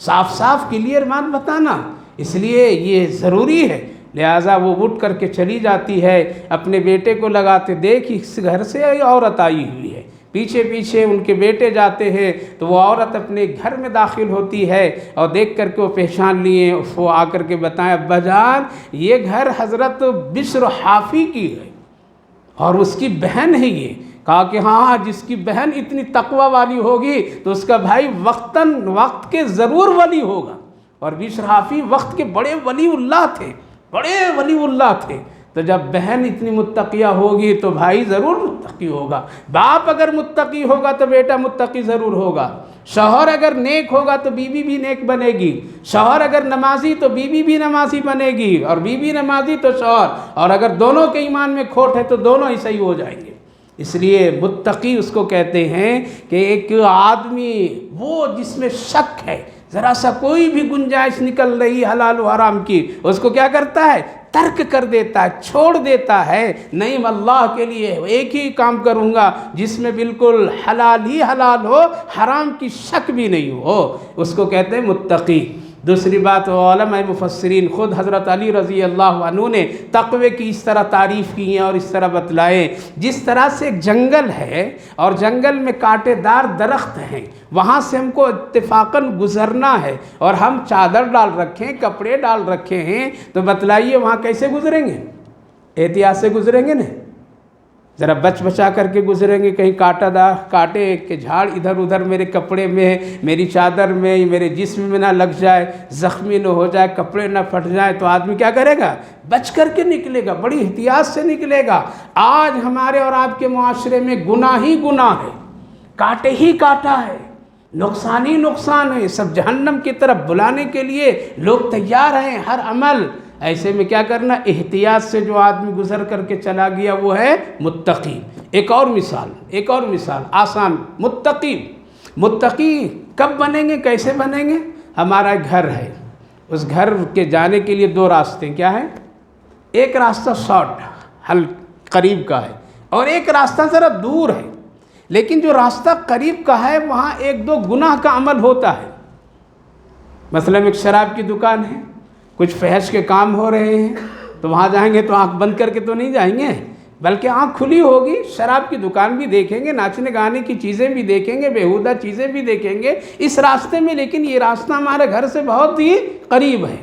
صاف صاف کلیئر بات بتانا. اس لیے یہ ضروری ہے. لہٰذا وہ اٹھ کر کے چلی جاتی ہے، اپنے بیٹے کو لگاتے، دیکھ اس گھر سے عورت آئی ہوئی ہے. پیچھے پیچھے ان کے بیٹے جاتے ہیں تو وہ عورت اپنے گھر میں داخل ہوتی ہے، اور دیکھ کر کے وہ پہچان لیے. وہ آ کر کے بتائیں ابا جان یہ گھر حضرت بشر حافی کی ہے اور اس کی بہن ہے یہ. کہا کہ ہاں جس کی بہن اتنی تقوی والی ہوگی تو اس کا بھائی وقت کے ضرور ولی ہوگا. اور بشر حافی وقت کے بڑے ولی اللہ تھے، بڑے ولی اللہ تھے. تو جب بہن اتنی متقیہ ہوگی تو بھائی ضرور متقی ہوگا. باپ اگر متقی ہوگا تو بیٹا متقی ضرور ہوگا. شوہر اگر نیک ہوگا تو بیوی بھی نیک بنے گی. شوہر اگر نمازی تو بیوی بھی نمازی بنے گی، اور بیوی نمازی تو شوہر. اور اگر دونوں کے ایمان میں کھوٹ ہے تو دونوں ہی صحیح ہو جائیں گے. اس لیے متقی اس کو کہتے ہیں کہ ایک آدمی وہ جس میں شک ہے، ذرا سا کوئی بھی گنجائش نکل رہی حلال و حرام کی، اس کو کیا کرتا ہے؟ ترک کر دیتا ہے، چھوڑ دیتا ہے. نہیں میں اللہ کے لیے ایک ہی کام کروں گا جس میں بالکل حلال ہی حلال ہو، حرام کی شک بھی نہیں ہو، اس کو کہتے ہیں متقی. دوسری بات علماء مفسرین خود حضرت علی رضی اللہ عنہ نے تقوی کی اس طرح تعریف کی ہیں اور اس طرح بتلائے. جس طرح سے ایک جنگل ہے اور جنگل میں کانٹے دار درخت ہیں، وہاں سے ہم کو اتفاقاً گزرنا ہے، اور ہم چادر ڈال رکھیں، کپڑے ڈال رکھے ہیں، تو بتلائیے وہاں کیسے گزریں گے؟ احتیاط سے گزریں گے نا، ذرا بچا کر کے گزریں گے. کہیں کانٹے کے جھاڑ ادھر ادھر میرے کپڑے میں، میری چادر میں، میرے جسم میں نہ لگ جائے، زخمی نہ ہو جائے، کپڑے نہ پھٹ جائیں. تو آدمی کیا کرے گا؟ بچ کر کے نکلے گا، بڑی احتیاط سے نکلے گا. آج ہمارے اور آپ کے معاشرے میں گناہ ہی گناہ ہے، کانٹے ہی کانٹا ہے، نقصان ہی نقصان ہے. سب جہنم کی طرف بلانے کے لیے لوگ تیار ہیں، ہر عمل. ایسے میں کیا کرنا؟ احتیاط سے جو آدمی گزر کر کے چلا گیا وہ ہے متقی. ایک اور مثال آسان. متقی کب بنیں گے، کیسے بنیں گے؟ ہمارا گھر ہے، اس گھر کے جانے کے لیے 2 راستے کیا ہیں؟ ایک راستہ شارٹ قریب کا ہے، اور ایک راستہ ذرا دور ہے. لیکن جو راستہ قریب کا ہے وہاں 1-2 گناہ کا عمل ہوتا ہے. مثلا ایک شراب کی دکان ہے، کچھ فحش کے کام ہو رہے ہیں، تو وہاں جائیں گے تو آنکھ بند کر کے تو نہیں جائیں گے، بلکہ آنکھ کھلی ہوگی. شراب کی دکان بھی دیکھیں گے، ناچنے گانے کی چیزیں بھی دیکھیں گے، بیہودہ چیزیں بھی دیکھیں گے اس راستے میں. لیکن یہ راستہ ہمارے گھر سے بہت ہی قریب ہے.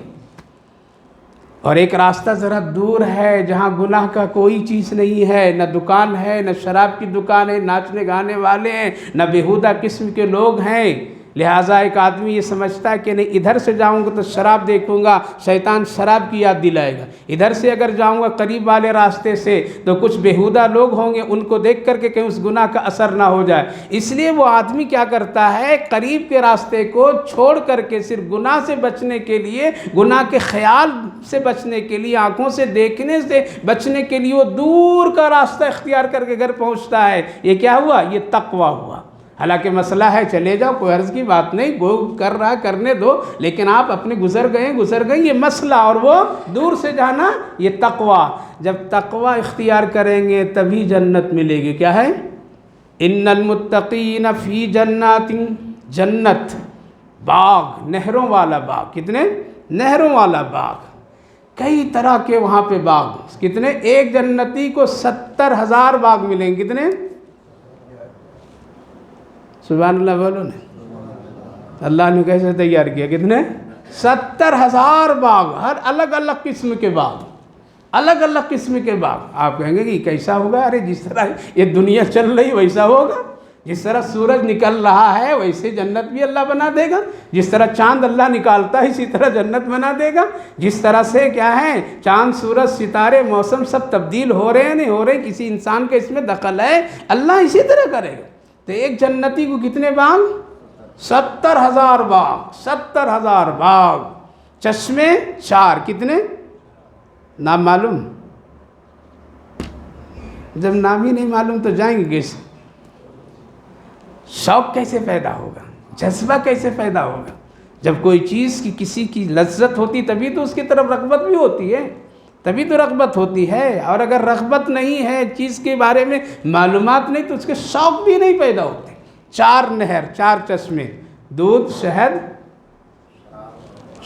اور ایک راستہ ذرا دور ہے جہاں گناہ کا کوئی چیز نہیں ہے، نہ دکان ہے، نہ شراب کی دکان ہے، ناچنے گانے والے ہیں، نہ بیہودہ قسم کے لوگ ہیں. لہٰذا ایک آدمی یہ سمجھتا ہے کہ نہیں ادھر سے جاؤں گا تو شراب دیکھوں گا، شیطان شراب کی یاد دلائے گا. ادھر سے اگر جاؤں گا قریب والے راستے سے تو کچھ بیہودہ لوگ ہوں گے، ان کو دیکھ کر کے کہیں اس گناہ کا اثر نہ ہو جائے. اس لیے وہ آدمی کیا کرتا ہے؟ قریب کے راستے کو چھوڑ کر کے صرف گناہ سے بچنے کے لیے، گناہ کے خیال سے بچنے کے لیے، آنکھوں سے دیکھنے سے بچنے کے لیے وہ دور کا راستہ اختیار کر کے گھر پہنچتا ہے. یہ کیا ہوا؟ یہ تقویٰ ہوا. حالانکہ مسئلہ ہے چلے جاؤ، کوئی عرض کی بات نہیں، وہ کر رہا کرنے دو، لیکن آپ اپنے گزر گئے یہ مسئلہ، اور وہ دور سے جانا یہ تقویٰ. جب تقویٰ اختیار کریں گے تبھی جنت ملے گی. کیا ہے؟ ان المتقین فی جنات، جنت باغ، نہروں والا باغ. کتنے؟ نہروں والا باغ. کئی طرح کے وہاں پہ باغ. کتنے؟ ایک جنتی کو 70,000 باغ ملیں گے. کتنے؟ سبحان اللہ بولو نا. اللہ نے کیسے تیار کیا؟ کتنے؟ 70,000 باغ. ہر الگ الگ قسم کے باغ، الگ الگ قسم کے باغ. آپ کہیں گے کہ کیسا ہوگا؟ ارے جس طرح یہ دنیا چل رہی ویسا ہوگا. جس طرح سورج نکل رہا ہے ویسے جنت بھی اللہ بنا دے گا. جس طرح چاند اللہ نکالتا ہے اسی طرح جنت بنا دے گا. جس طرح سے کیا ہے چاند، سورج، ستارے، موسم سب تبدیل ہو رہے ہیں، نہیں ہو رہے، کسی انسان کا اس میں دخل ہے، اللہ اسی طرح کرے گا. تو ایک جنتی کو کتنے باغ؟ 70,000 باغ. 70,000 باغ. چشمے 4. کتنے؟ نام معلوم؟ جب نام ہی نہیں معلوم تو جائیں گے کیسے؟ شوق کیسے پیدا ہوگا؟ جذبہ کیسے پیدا ہوگا؟ جب کوئی چیز کی کسی کی لذت ہوتی تبھی تو اس کی طرف رغبت بھی ہوتی ہے، تبھی تو رغبت ہوتی ہے. اور اگر رغبت نہیں ہے، چیز کے بارے میں معلومات نہیں، تو اس کے شوق بھی نہیں پیدا ہوتے. 4 نہر، 4 چشمے، دودھ، شہد،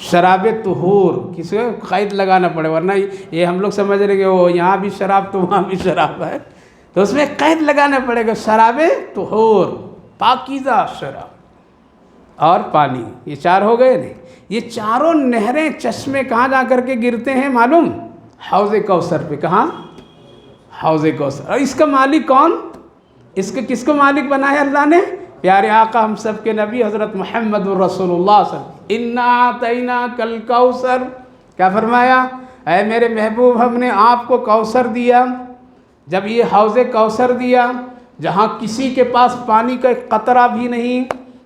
شراب طہور. کسی کو قید لگانا پڑے، ورنہ یہ ہم لوگ سمجھ رہے کہ وہ یہاں بھی شراب تو وہاں بھی شراب ہے، تو اس میں قید لگانا پڑے گا. شراب طہور، پاکیزہ شراب، اور پانی. یہ 4 ہو گئے نہیں. یہ چاروں نہریں، چشمے کہاں جا کر کے گرتے ہیں معلوم؟ حوض کوثر پہ. کہاں؟ حوض کوثر. اور اس کا مالک کون؟ اس کے کس کو مالک بنایا اللہ نے؟ پیارے آقا ہم سب کے نبی حضرت محمد رسول اللہ صلی اللہ علیہ وسلم. اِنَّا أَعْطَيْنَاكَ الْكَوْثَرَ. کیا فرمایا؟ اے میرے محبوب ہم نے آپ کو کوثر دیا. جب یہ حوض کوثر دیا، جہاں کسی کے پاس پانی کا ایک قطرہ بھی نہیں،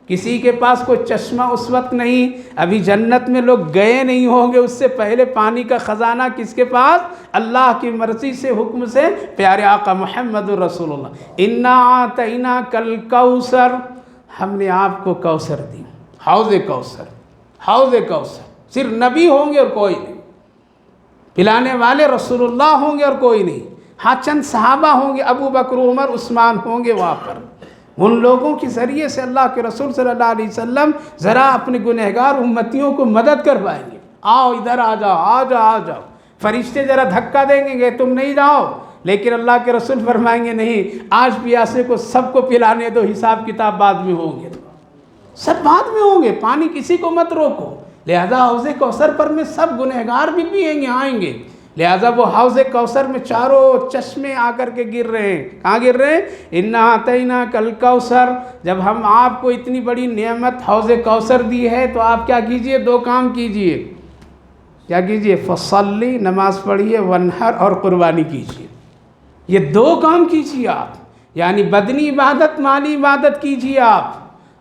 کسی کے پاس کوئی چشمہ اس وقت نہیں، ابھی جنت میں لوگ گئے نہیں ہوں گے، اس سے پہلے پانی کا خزانہ کس کے پاس؟ اللہ کی مرضی سے، حکم سے، پیارے آقا محمد رسول اللہ. اِنَّا أَعْطَيْنَاكَ الْكَوْثَرَ. ہم نے آپ کو کوثر دی. حوض کوثر، حوض کوثر. صرف نبی ہوں گے اور کوئی نہیں، پلانے والے رسول اللہ ہوں گے اور کوئی نہیں. ہاں چند صحابہ ہوں گے، ابو بکر، عمر، عثمان ہوں گے وہاں پر. ان لوگوں کے ذریعے سے اللہ کے رسول صلی اللہ علیہ وسلم ذرا اپنے گنہگار امتیوں کو مدد کر پائیں گے. آؤ ادھر آ جاؤ، آ جاؤ، آ جاؤ. فرشتے ذرا دھکا دیں گے، تم نہیں جاؤ. لیکن اللہ کے رسول فرمائیں گے نہیں، آج پیاسے کو سب کو پلانے دو، حساب کتاب بعد میں ہوں گے. سب بعد میں ہوں گے، پانی کسی کو مت روکو. لہذا حوض کوثر پر میں سب گنہگار بھی پیئیں گے، آئیں گے. لہذا وہ حوض کوثر میں چاروں چشمے آ کر کے گر رہے ہیں. کہاں گر رہے ہیں؟ اِنَّا أَعْطَيْنَاكَ الْكَوْثَرَ. جب ہم آپ کو اتنی بڑی نعمت حوض کوثر دی ہے تو آپ کیا کیجئے؟ 2 کام کیجئے. کیا کیجئے؟ فَصَلِّ، نماز پڑھیے، وَانْحَرْ، اور قربانی کیجئے. یہ 2 کام کیجئے آپ. یعنی بدنی عبادت، مالی عبادت کیجئے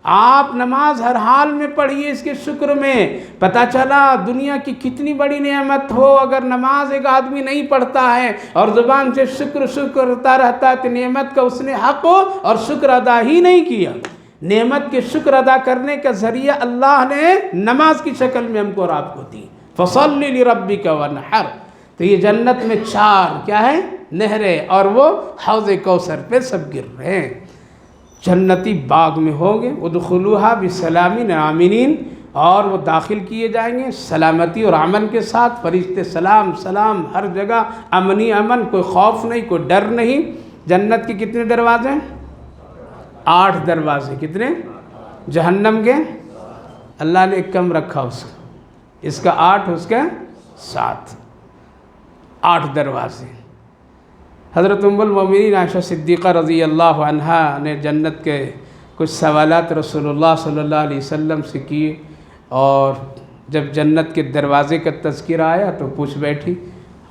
آپ نماز ہر حال میں پڑھیے. اس کے شکر میں پتہ چلا دنیا کی کتنی بڑی نعمت ہو، اگر نماز ایک آدمی نہیں پڑھتا ہے اور زبان سے شکر کرتا رہتا ہے تو نعمت کا اس نے حق ہو اور شکر ادا ہی نہیں کیا. نعمت کے شکر ادا کرنے کا ذریعہ اللہ نے نماز کی شکل میں ہم کو اور آپ کو دی. فَصَلِّ لِرَبِّكَ وَانْحَرْ. تو یہ جنت میں 4 کیا ہے؟ نہریں، اور وہ حوض کوثر پہ سب گر رہے ہیں. جنتی باغ میں ہوں گے. ادخلوها بسلام آمنین. اور وہ داخل کیے جائیں گے سلامتی اور امن کے ساتھ. فرشتے سلام سلام، ہر جگہ امنی امن، کوئی خوف نہیں، کوئی ڈر نہیں. جنت کے کتنے دروازے ہیں؟ 8 دروازے. کتنے؟ جہنم کے اللہ نے ایک کم رکھا اس کا 8، اس کا 7. 8 دروازے. حضرت ام المومنین عائشہ صدیقہ رضی اللہ عنہا نے جنت کے کچھ سوالات رسول اللہ صلی اللہ علیہ وسلم سے کیے، اور جب جنت کے دروازے کا تذکرہ آیا تو پوچھ بیٹھی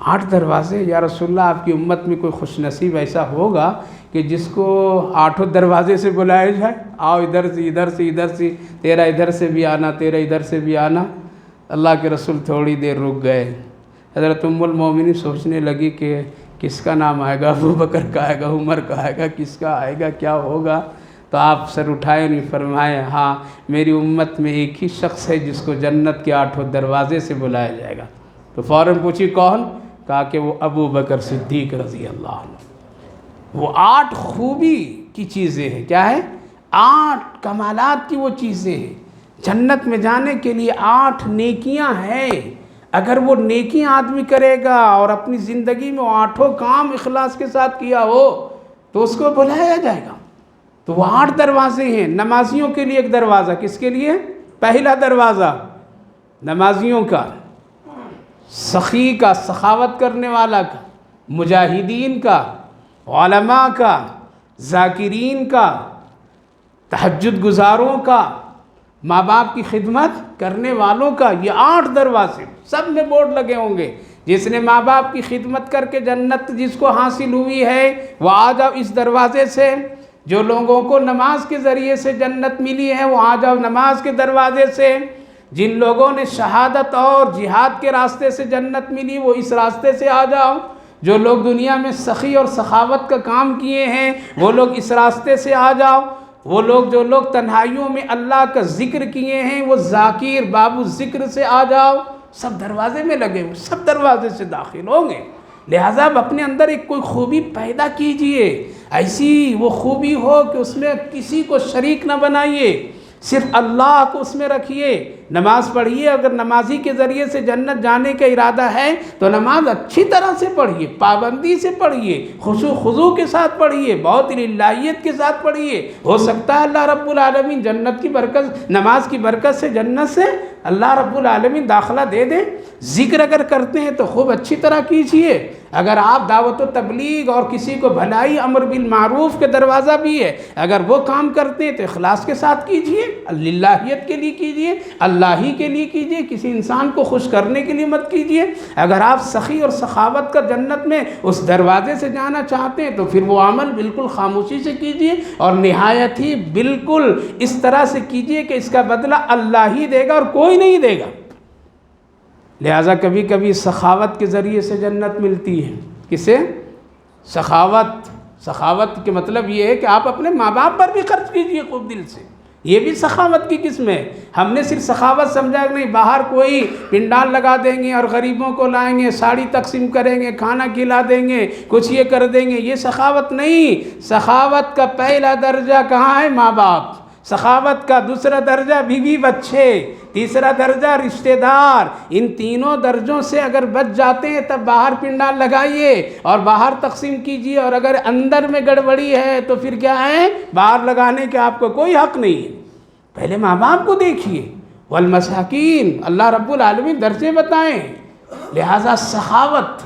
8 دروازے، یا رسول اللہ آپ کی امت میں کوئی خوش نصیب ایسا ہوگا کہ جس کو 8 دروازے سے بلایا جائے، آؤ ادھر سے، ادھر سے، ادھر سے، تیرا ادھر سے بھی آنا، تیرا ادھر سے بھی آنا. اللہ کے رسول تھوڑی دیر رک گئے. حضرت ام المومنین سوچنے لگی کہ کس کا نام آئے گا؟ ابو بکر کا آئے گا، عمر کا آئے گا، کس کا آئے گا، کیا ہوگا؟ تو آپ سر اٹھائے نہیں، فرمائے ہاں میری امت میں ایک ہی شخص ہے جس کو جنت کے 8 دروازے سے بلایا جائے گا. تو فوراً پوچھی کون؟ کہا کہ وہ ابو بکر صدیق رضی اللہ عنہ. وہ 8 خوبی کی چیزیں ہیں. کیا ہے؟ 8 کمالات کی وہ چیزیں ہیں جنت میں جانے کے لیے 8 نیکیاں ہیں. اگر وہ نیکیاں آدمی کرے گا اور اپنی زندگی میں وہ 8 کام اخلاص کے ساتھ کیا ہو تو اس کو بلایا جائے گا. تو وہ 8 دروازے ہیں. نمازیوں کے لیے ایک دروازہ. کس کے لیے؟ پہلا دروازہ نمازیوں کا، سخی کا، سخاوت کرنے والا کا، مجاہدین کا، علماء کا، ذاکرین کا، تہجد گزاروں کا، ماں باپ کی خدمت کرنے والوں کا. یہ 8 دروازے سب میں بورڈ لگے ہوں گے. جس نے ماں باپ کی خدمت کر کے جنت جس کو حاصل ہوئی ہے وہ آ جاؤ اس دروازے سے. جو لوگوں کو نماز کے ذریعے سے جنت ملی ہے وہ آ جاؤ نماز کے دروازے سے. جن لوگوں نے شہادت اور جہاد کے راستے سے جنت ملی وہ اس راستے سے آ جاؤ. جو لوگ دنیا میں سخی اور سخاوت کا کام کیے ہیں وہ لوگ اس راستے سے آ جاؤ. وہ لوگ جو لوگ تنہائیوں میں اللہ کا ذکر کیے ہیں وہ ذاکر باب ذکر سے آ جاؤ. سب دروازے میں لگے ہوئے، سب دروازے سے داخل ہوں گے. لہٰذا اب اپنے اندر ایک کوئی خوبی پیدا کیجئے، ایسی وہ خوبی ہو کہ اس میں کسی کو شریک نہ بنائیے، صرف اللہ کو اس میں رکھیے. نماز پڑھیے. اگر نمازی کے ذریعے سے جنت جانے کا ارادہ ہے تو نماز اچھی طرح سے پڑھیے، پابندی سے پڑھیے، خشوع خضوع کے ساتھ پڑھیے، بہت للہیت کے ساتھ پڑھیے. ہو سکتا ہے اللہ رب العالمین جنت کی برکت، نماز کی برکت سے جنت سے اللہ رب العالمین داخلہ دے دیں. ذکر اگر کرتے ہیں تو خوب اچھی طرح کیجیے. اگر آپ دعوت و تبلیغ اور کسی کو بھلائی امر بالمعروف کے دروازہ بھی ہے اگر وہ کام کرتے ہیں تو اخلاص کے ساتھ کیجیے، للہیت کے لیے کیجیے، اللہ ہی کے لیے کیجیے، کسی انسان کو خوش کرنے کے لیے مت کیجیے. اگر آپ سخی اور سخاوت کا جنت میں اس دروازے سے جانا چاہتے ہیں تو پھر وہ عمل بالکل خاموشی سے کیجیے اور نہایت ہی بالکل اس طرح سے کیجیے کہ اس کا بدلہ اللہ ہی دے گا اور کوئی نہیں دے گا. لہٰذا کبھی کبھی سخاوت کے ذریعے سے جنت ملتی ہے. کسے؟ سخاوت کے مطلب یہ ہے کہ آپ اپنے ماں باپ پر بھی خرچ کیجیے خوب دل سے. یہ بھی سخاوت کی قسم ہے. ہم نے صرف سخاوت سمجھا کہ نہیں باہر کوئی پنڈال لگا دیں گے اور غریبوں کو لائیں گے، ساڑی تقسیم کریں گے، کھانا کھلا دیں گے، کچھ یہ کر دیں گے، یہ سخاوت نہیں. سخاوت کا پہلا درجہ کہاں ہے؟ ماں باپ. سخاوت کا دوسرا درجہ بیوی بچے، تیسرا درجہ رشتہ دار. ان تینوں درجوں سے اگر بچ جاتے ہیں تب باہر پنڈال لگائیے اور باہر تقسیم کیجیے. اور اگر اندر میں گڑبڑی ہے تو پھر کیا ہے؟ باہر لگانے کے آپ کو کوئی حق نہیں ہے. پہلے ماں باپ کو دیکھیے. والمساکین، اللہ رب العالمین درجے بتائیں. لہٰذا سخاوت،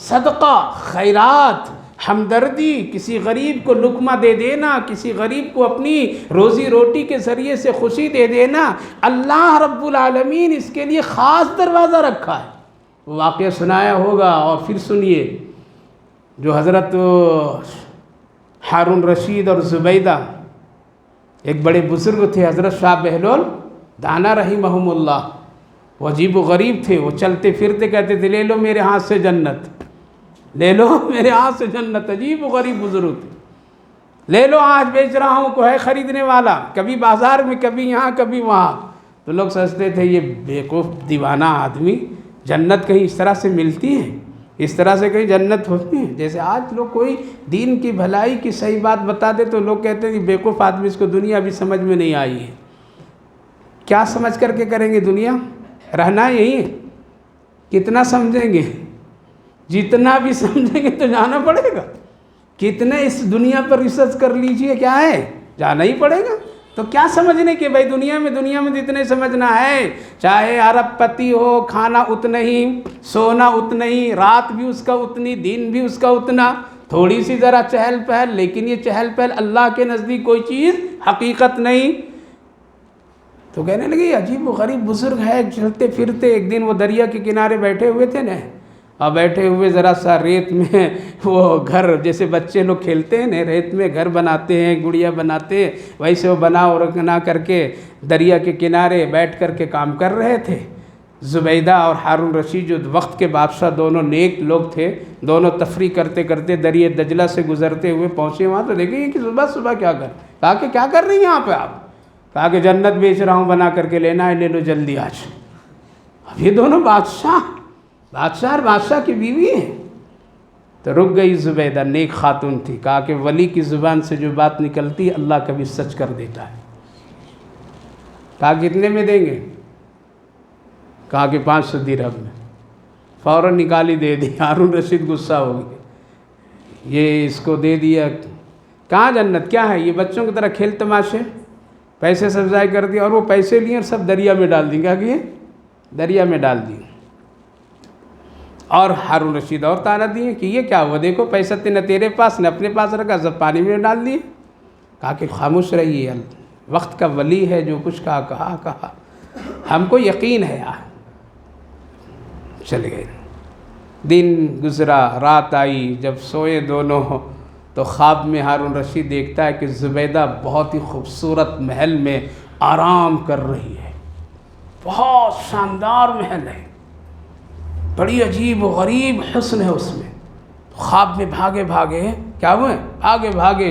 صدقہ، خیرات، ہمدردی، کسی غریب کو لقمہ دے دینا، کسی غریب کو اپنی روزی روٹی کے ذریعے سے خوشی دے دینا، اللہ رب العالمین اس کے لیے خاص دروازہ رکھا ہے. وہ واقعہ سنایا ہوگا اور پھر سنیے. جو حضرت ہارون رشید اور زبیدہ ایک بڑے بزرگ تھے، حضرت شاہ بہلول دانا رحمہم اللہ. وہ عجیب و غریب تھے. وہ چلتے پھرتے کہتے تھے لے لو میرے ہاتھ سے جنت، لے لو میرے ہاتھ سے جنت. عجیب و غریب بزرگ تھے. لے لو آج بیچ رہا ہوں، کوئی ہے خریدنے والا؟ کبھی بازار میں، کبھی یہاں، کبھی وہاں. تو لوگ سوچتے تھے یہ بیوقوف دیوانہ آدمی، جنت کہیں اس طرح سے ملتی ہے، اس طرح سے کہیں جنت ہوتی ہے؟ جیسے آج لوگ کوئی دین کی بھلائی کی صحیح بات بتا دے تو لوگ کہتے ہیں کہ بیوقوف آدمی، اس کو دنیا ابھی سمجھ میں نہیں آئی ہے. کیا سمجھ کر کے کریں گے؟ دنیا رہنا یہی ہے. کتنا سمجھیں گے؟ جتنا بھی سمجھیں گے تو جانا پڑے گا. کتنے اس دنیا پر ریسرچ کر لیجئے، کیا ہے؟ جانا ہی پڑے گا. تو کیا سمجھنے کہ بھائی دنیا میں جتنے سمجھنا ہے، چاہے ارب پتی ہو، کھانا اتنا ہی، سونا اتنا ہی، رات بھی اس کا اتنی، دن بھی اس کا اتنا، تھوڑی سی ذرا چہل پہل، لیکن یہ چہل پہل اللہ کے نزدیک کوئی چیز حقیقت نہیں. تو کہنے لگے عجیب و غریب بزرگ ہے چلتے پھرتے. ایک دن وہ دریا کے کنارے بیٹھے ہوئے تھے نا، اور بیٹھے ہوئے ذرا سا ریت میں وہ گھر جیسے بچے لوگ کھیلتے ہیں نا، ریت میں گھر بناتے ہیں، گڑیا بناتے ہیں، ویسے وہ بنا کر کے دریا کے کنارے بیٹھ کر کے کام کر رہے تھے. زبیدہ اور ہارون رشید جو وقت کے بادشاہ دونوں نیک لوگ تھے، دونوں تفریح کرتے کرتے دریا دجلہ سے گزرتے ہوئے پہنچے وہاں. تو دیکھیں کہ صبح کیا کہا کہ کیا کر رہی ہیں یہاں پہ آپ؟ کہا کہ جنت بیچ رہا ہوں، بنا کر کے لینا ہے، لے لو جلدی آج. اب یہ دونوں بادشاہ اور بادشاہ کی بیوی ہیں. تو رک گئی زبیدہ، نیک خاتون تھی. کہا کہ ولی کی زبان سے جو بات نکلتی اللہ کبھی سچ کر دیتا ہے. کہا کتنے میں دیں گے؟ کہا کہ 500 درہم میں۔ فوراً نکالی دے دی۔ ہارون رشید غصہ ہو گئے، یہ اس کو دے دیا۔ کہاں جنت کیا ہے؟ یہ بچوں کی طرح کھیل تماشے، پیسے سب ضائع کر دیا، اور وہ پیسے لیے اور سب دریا میں ڈال دیں۔ کیا کیے؟ دریا میں ڈال دیے۔ اور ہارون رشید اور طعنہ دیے کہ یہ کیا ہوا، دیکھو پیسہ نہ تیرے پاس نہ اپنے پاس رکھا، سب پانی میں ڈال دیے۔ کہا کہ خاموش رہیے، وقت کا ولی ہے، جو کچھ کہا ہم کو یقین ہے۔ چلے گئے۔ دن گزرا، رات آئی، جب سوئے دونوں تو خواب میں ہارون رشید دیکھتا ہے کہ زبیدہ بہت ہی خوبصورت محل میں آرام کر رہی ہے، بہت شاندار محل ہے، بڑی عجیب و غریب حسن ہے اس میں۔ خواب میں بھاگے کیا ہوئے؟ بھاگے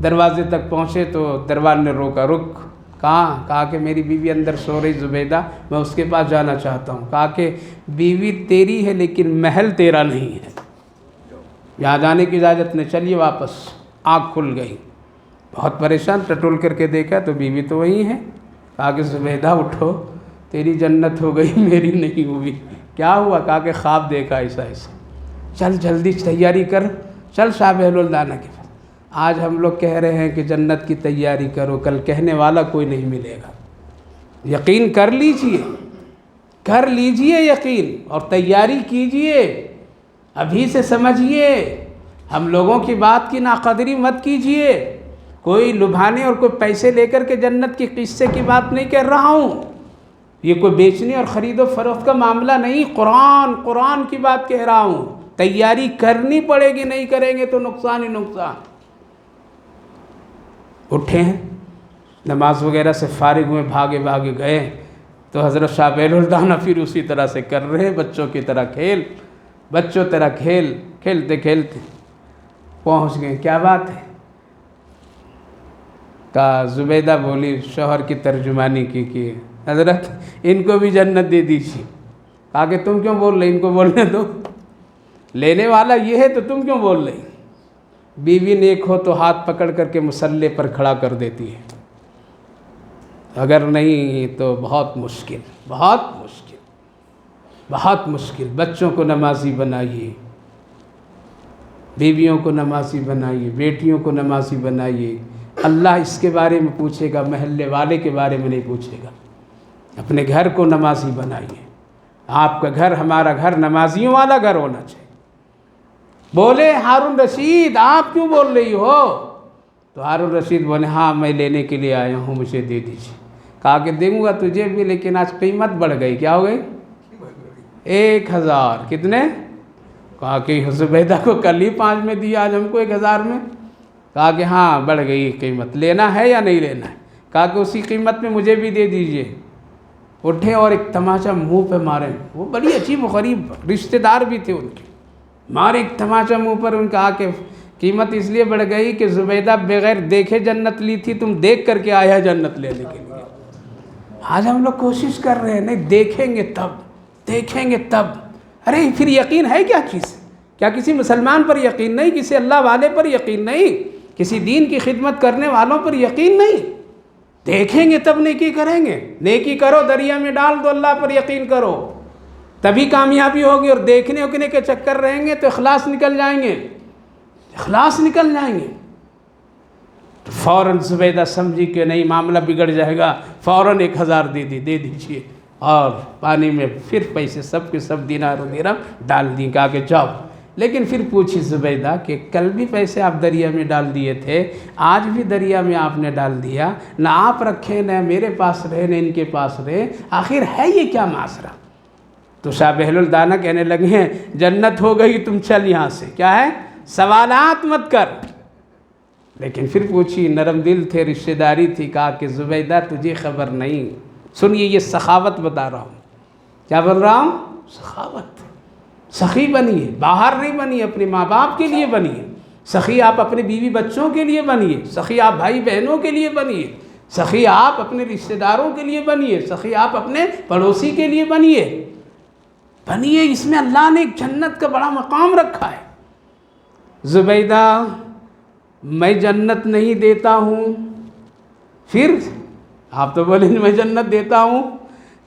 دروازے تک پہنچے تو دربار نے روکا، رک۔ کہا کہ میری بیوی اندر سو رہی زبیدہ، میں اس کے پاس جانا چاہتا ہوں۔ کہا کہ بیوی تیری ہے لیکن محل تیرا نہیں ہے، یہاں جانے کی اجازت نہیں، چلیے واپس۔ آنکھ کھل گئی، بہت پریشان، ٹٹول کر کے دیکھا تو بیوی تو وہی ہے۔ کہا کہ زبیدہ اٹھو، تیری جنت ہو گئی، میری نہیں ہوئی۔ کیا ہوا؟ کہا کہ خواب دیکھا ایسا۔ چل جلدی تیاری کر، چل شاہ بہلول دانا کے پاس۔ آج ہم لوگ کہہ رہے ہیں کہ جنت کی تیاری کرو، کل کہنے والا کوئی نہیں ملے گا۔ یقین کر لیجئے یقین، اور تیاری کیجئے، ابھی سے سمجھیے۔ ہم لوگوں کی بات کی ناقدری مت کیجئے، کوئی لبھانے اور کوئی پیسے لے کر کے جنت کی قصے کی بات نہیں کر رہا ہوں، یہ کوئی بیچنے اور خرید و فروخت کا معاملہ نہیں، قرآن کی بات کہہ رہا ہوں۔ تیاری کرنی پڑے گی، نہیں کریں گے تو نقصان ہی نقصان۔ اٹھے ہیں، نماز وغیرہ سے فارغ ہوئے، بھاگے گئے تو حضرت شاہ بہلول دانا پھر اسی طرح سے کر رہے ہیں، بچوں کی طرح کھیلتے پہنچ گئے۔ کیا بات ہے؟ کہا زبیدہ بولی، شوہر کی ترجمانی کی حضرت ان کو بھی جنت دے دیجیے۔ کہا کہ تم کیوں بول رہے، ان کو بولنے دو، لینے والا یہ ہے تو تم کیوں بول رہے؟ بیوی نیک ہو تو ہاتھ پکڑ کر کے مصلے پر کھڑا کر دیتی ہے، اگر نہیں تو بہت مشکل۔ بچوں کو نمازی بنائیے، بیویوں کو نمازی بنائیے، بیٹیوں کو نمازی بنائیے۔ اللہ اس کے بارے میں پوچھے گا، محلے والے کے بارے میں نہیں پوچھے گا۔ اپنے گھر کو نمازی بنائیے، آپ کا گھر، ہمارا گھر نمازیوں والا گھر ہونا چاہیے۔ بولے ہارون رشید آپ کیوں بول رہی ہو؟ تو ہارون رشید بولے ہاں میں لینے کے لیے آیا ہوں، مجھے دے دیجیے۔ کہا کہ دوں گا تجھے بھی، لیکن آج قیمت بڑھ گئی۔ کیا ہو گئی؟ 1000۔ کتنے؟ کہا کہ زبیدہ کو کل ہی 5 میں دیا، آج ہم کو 1000 میں۔ کہا کہ ہاں بڑھ گئی قیمت، لینا ہے یا نہیں لینا ہے؟ کہا کہ اسی قیمت میں مجھے بھی دے دیجیے۔ اٹھے اور ایک تماچا منہ پہ مارے، وہ بڑی عجیب و غریب رشتہ دار بھی تھے ان کے، مارے ایک تماچا منہ پر۔ ان کا کہ قیمت اس لیے بڑھ گئی کہ زبیدہ بغیر دیکھے جنت لی تھی، تم دیکھ کر کے آیا جنت لینے کے لیے۔ آج ہم لوگ کوشش کر رہے ہیں، نہیں دیکھیں گے تب۔ ارے پھر یقین ہے کیا چیز؟ کیا کسی مسلمان پر یقین نہیں؟ کسی اللہ والے پر یقین نہیں؟ کسی دین کی خدمت کرنے والوں پر یقین نہیں؟ دیکھیں گے تب نیکی کریں گے۔ نیکی کرو، دریا میں ڈال دو، اللہ پر یقین کرو، تبھی کامیابی ہوگی۔ اور دیکھنے اوکنے کے چکر رہیں گے تو اخلاص نکل جائیں گے۔ تو فوراً زبیدہ سمجھی کہ نہیں معاملہ بگڑ جائے گا، فوراً 1000 دے دیجیے، اور پانی میں پھر پیسے سب کے سب دینار و درہم ڈال دیں۔ کہا کہ جاؤ۔ لیکن پھر پوچھی زبیدہ کہ کل بھی پیسے آپ دریا میں ڈال دیے تھے، آج بھی دریا میں آپ نے ڈال دیا، نہ آپ رکھے نہ میرے پاس رہے نہ ان کے پاس رہے، آخر ہے یہ کیا معاشرہ؟ تو شاہ بہلول دانا کہنے لگے ہیں جنت ہو گئی، تم چل یہاں سے، کیا ہے سوالات مت کر۔ لیکن پھر پوچھی، نرم دل تھے، رشتہ داری تھی۔ کہا کہ زبیدہ تجھے خبر نہیں، سنیے یہ سخاوت بتا رہا ہوں۔ کیا بول رہا ہوں؟ سخاوت۔ سخی بنیے، باہر نہیں بنیے، اپنے ماں باپ کے لیے بنیے سخی، آپ اپنے بیوی بچوں کے لیے بنیے سخی، آپ بھائی بہنوں کے لیے بنیے سخی، آپ اپنے رشتہ داروں کے لیے بنیے سخی، آپ اپنے پڑوسی کے لیے بنیے۔ اس میں اللہ نے ایک جنت کا بڑا مقام رکھا ہے۔ زبیدہ میں جنت نہیں دیتا ہوں، پھر آپ تو بولیں میں جنت دیتا ہوں.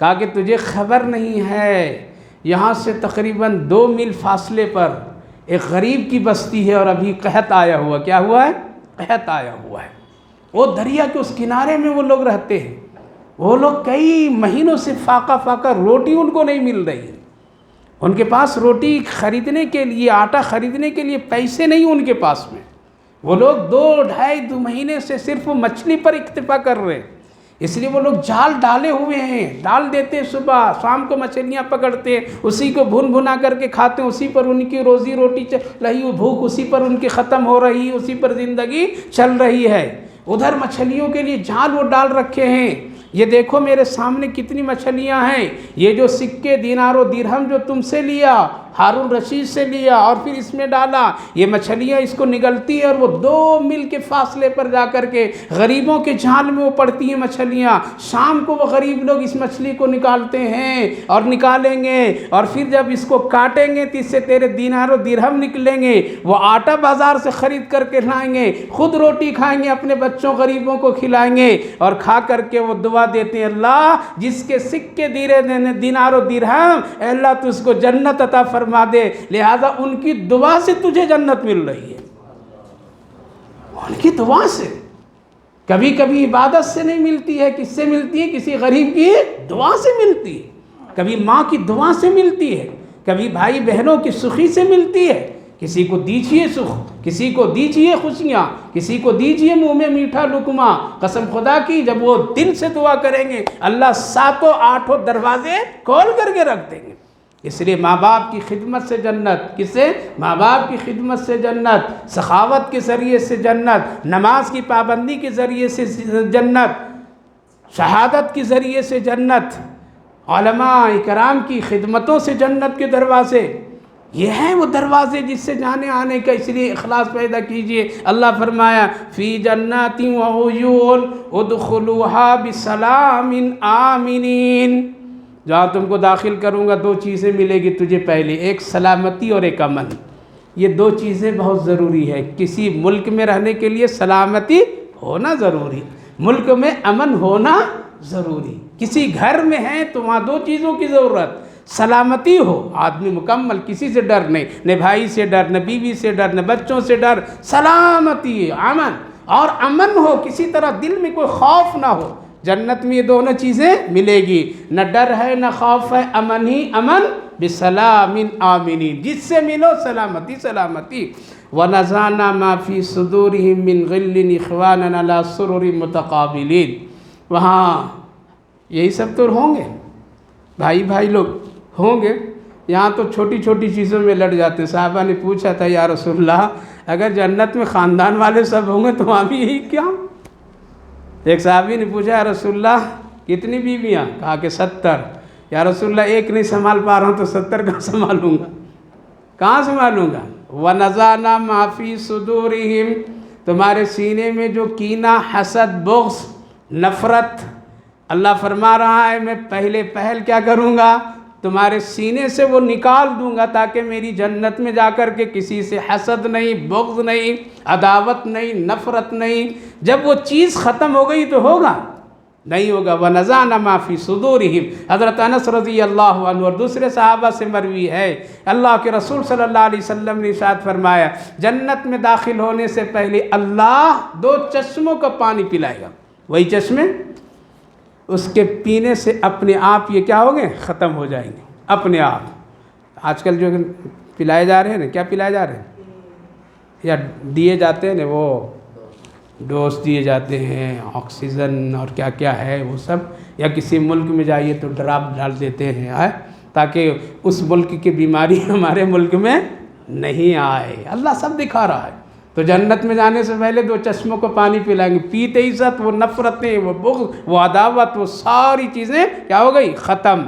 کہا کہ تجھے خبر نہیں ہے یہاں سے تقریباً 2 میل فاصلے پر ایک غریب کی بستی ہے اور ابھی قحط آیا ہوا. کیا ہوا ہے؟ قحط آیا ہوا ہے. وہ دریا کے اس کنارے میں وہ لوگ رہتے ہیں. وہ لوگ کئی مہینوں سے فاقہ روٹی ان کو نہیں مل رہی. ان کے پاس روٹی خریدنے کے لیے، آٹا خریدنے کے لیے پیسے نہیں ان کے پاس میں. وہ لوگ 2-2.5 مہینے سے صرف مچھلی پر اکتفا کر رہے ہیں. اس لیے وہ لوگ جال ڈالے ہوئے ہیں، ڈال دیتے، صبح شام کو مچھلیاں پکڑتے، اسی کو بھنا کر کے کھاتے ہیں. اسی پر ان کی روزی روٹی چل رہی، وہ بھوک اسی پر ان کی ختم ہو رہی، اسی پر زندگی چل رہی ہے. ادھر مچھلیوں کے لیے جال وہ ڈال رکھے ہیں. یہ دیکھو میرے سامنے کتنی مچھلیاں ہیں. یہ جو سکے دینار و درہم جو تم سے لیا، ہارون رشید سے لیا اور پھر اس میں ڈالا، یہ مچھلیاں اس کو نگلتی ہے اور وہ 2 میل کے فاصلے پر جا کر کے غریبوں کے جال میں وہ پڑتی ہیں مچھلیاں. شام کو وہ غریب لوگ اس مچھلی کو نکالتے ہیں اور نکالیں گے اور پھر جب اس کو کاٹیں گے تو اس سے تیرے دینار و درہم نکلیں گے. وہ آٹا بازار سے خرید کر کے لائیں گے، خود روٹی کھائیں گے، اپنے بچوں غریبوں کو کھلائیں گے اور کھا کر کے وہ دعا دیتے ہیں، اللہ جس کے سکے دینار و درہم، اے اللہ تو اس کو جنت عطا فرما دے. لہذا ان کی دعا سے تجھے جنت مل رہی ہے. ان کی دعا سے. کبھی کبھی عبادت سے نہیں ملتی ہے، کس سے ملتی ہے؟ کسی غریب کی دعا سے ملتی ہے. کبھی ماں کی دعا سے ملتی ہے، کبھی بھائی بہنوں کی سخی سے ملتی ہے. کسی کو دیجئے سکھ، کسی کو دیجئے خوشیاں، کسی کو دیجئے منہ میں میٹھا لقمہ. قسم خدا کی جب وہ دل سے دعا کریں گے اللہ 7-8 دروازے کھول کر کے رکھ دیں گے. اس لیے ماں باپ کی خدمت سے جنت. کس سے؟ ماں باپ کی خدمت سے جنت، سخاوت کے ذریعے سے جنت، نماز کی پابندی کے ذریعے سے جنت، شہادت کے ذریعے سے جنت، علماء اکرام کی خدمتوں سے جنت کے دروازے. یہ ہیں وہ دروازے جس سے جانے آنے کا. اس لیے اخلاص پیدا کیجئے. اللہ فرمایا فی جنات وعیون ادخلوها بسلام آمنین. جہاں تم کو داخل کروں گا 2 چیزیں ملے گی تجھے. پہلے ایک سلامتی اور ایک امن. یہ 2 چیزیں بہت ضروری ہے. کسی ملک میں رہنے کے لیے سلامتی ہونا ضروری، ملک میں امن ہونا ضروری. کسی گھر میں ہے تو وہاں 2 چیزوں کی ضرورت. سلامتی ہو، آدمی مکمل، کسی سے ڈر نہیں، نہ بھائی سے ڈر، نہ بیوی سے ڈر، نہ بچوں سے ڈر. سلامتی، امن. اور امن ہو، کسی طرح دل میں کوئی خوف نہ ہو. جنت میں یہ دونوں چیزیں ملے گی. نہ ڈر ہے نہ خوف ہے، امن ہی امن. بسلام آمنین، جس سے ملو سلامتی سلامتی. وَنَزَعْنَا مَا فِي صُدُورِهِم مِّن غِلٍّ إِخْوَانًا عَلَىٰ سُرُرٍ مُتَقَابِلِينَ. وہاں یہی سب تو ہوں گے، بھائی لوگ ہوں گے. یہاں تو چھوٹی چھوٹی چیزوں میں لڑ جاتے ہیں. صحابہ نے پوچھا تھا یا رسول اللہ اگر جنت میں خاندان والے سب ہوں گے تو وہاں بھی یہی کیا؟ ایک صحابی نے پوچھا یا رسول اللہ کتنی بیویاں؟ کہا کہ 70. یا رسول اللہ ایک نہیں سنبھال پا رہا ہوں تو 70 کہاں سنبھالوں گا؟ کہاں سنبھالوں گا؟ وَنَزَعْنَا مَا فِي صُدُورِهِمْ، تمہارے سینے میں جو کینہ، حسد، بغض، نفرت، اللہ فرما رہا ہے میں پہل کیا کروں گا؟ تمہارے سینے سے وہ نکال دوں گا تاکہ میری جنت میں جا کر کے کسی سے حسد نہیں، بغض نہیں، عداوت نہیں، نفرت نہیں. جب وہ چیز ختم ہو گئی تو ہوگا؟ نہیں ہوگا. وَنَزَعْنَا مَا فِي صُدُورِهِمْ. حضرت انس رضی اللہ عنہ اور دوسرے صحابہ سے مروی ہے، اللہ کے رسول صلی اللہ علیہ وسلم نے ارشاد فرمایا جنت میں داخل ہونے سے پہلے اللہ 2 چشموں کا پانی پلائے گا. وہی چشمے اس کے پینے سے اپنے آپ یہ کیا ہو گئے؟ ختم ہو جائیں گے اپنے آپ. آج کل جو پلائے جا رہے ہیں نا، کیا پلائے جا رہے ہیں یا دیے جاتے ہیں نا، وہ ڈوز دیے جاتے ہیں، آکسیجن اور کیا کیا ہے وہ سب. یا کسی ملک میں جائیے تو ڈراپ ڈال دیتے ہیں تاکہ اس ملک کی بیماری ہمارے ملک میں نہیں آئے. اللہ سب دکھا رہا ہے. تو جنت میں جانے سے پہلے 2 چشموں کو پانی پلائیں گے. پیتے ہی ساتھ وہ نفرتیں، وہ بغض، وہ عداوت، وہ ساری چیزیں کیا ہو گئی؟ ختم.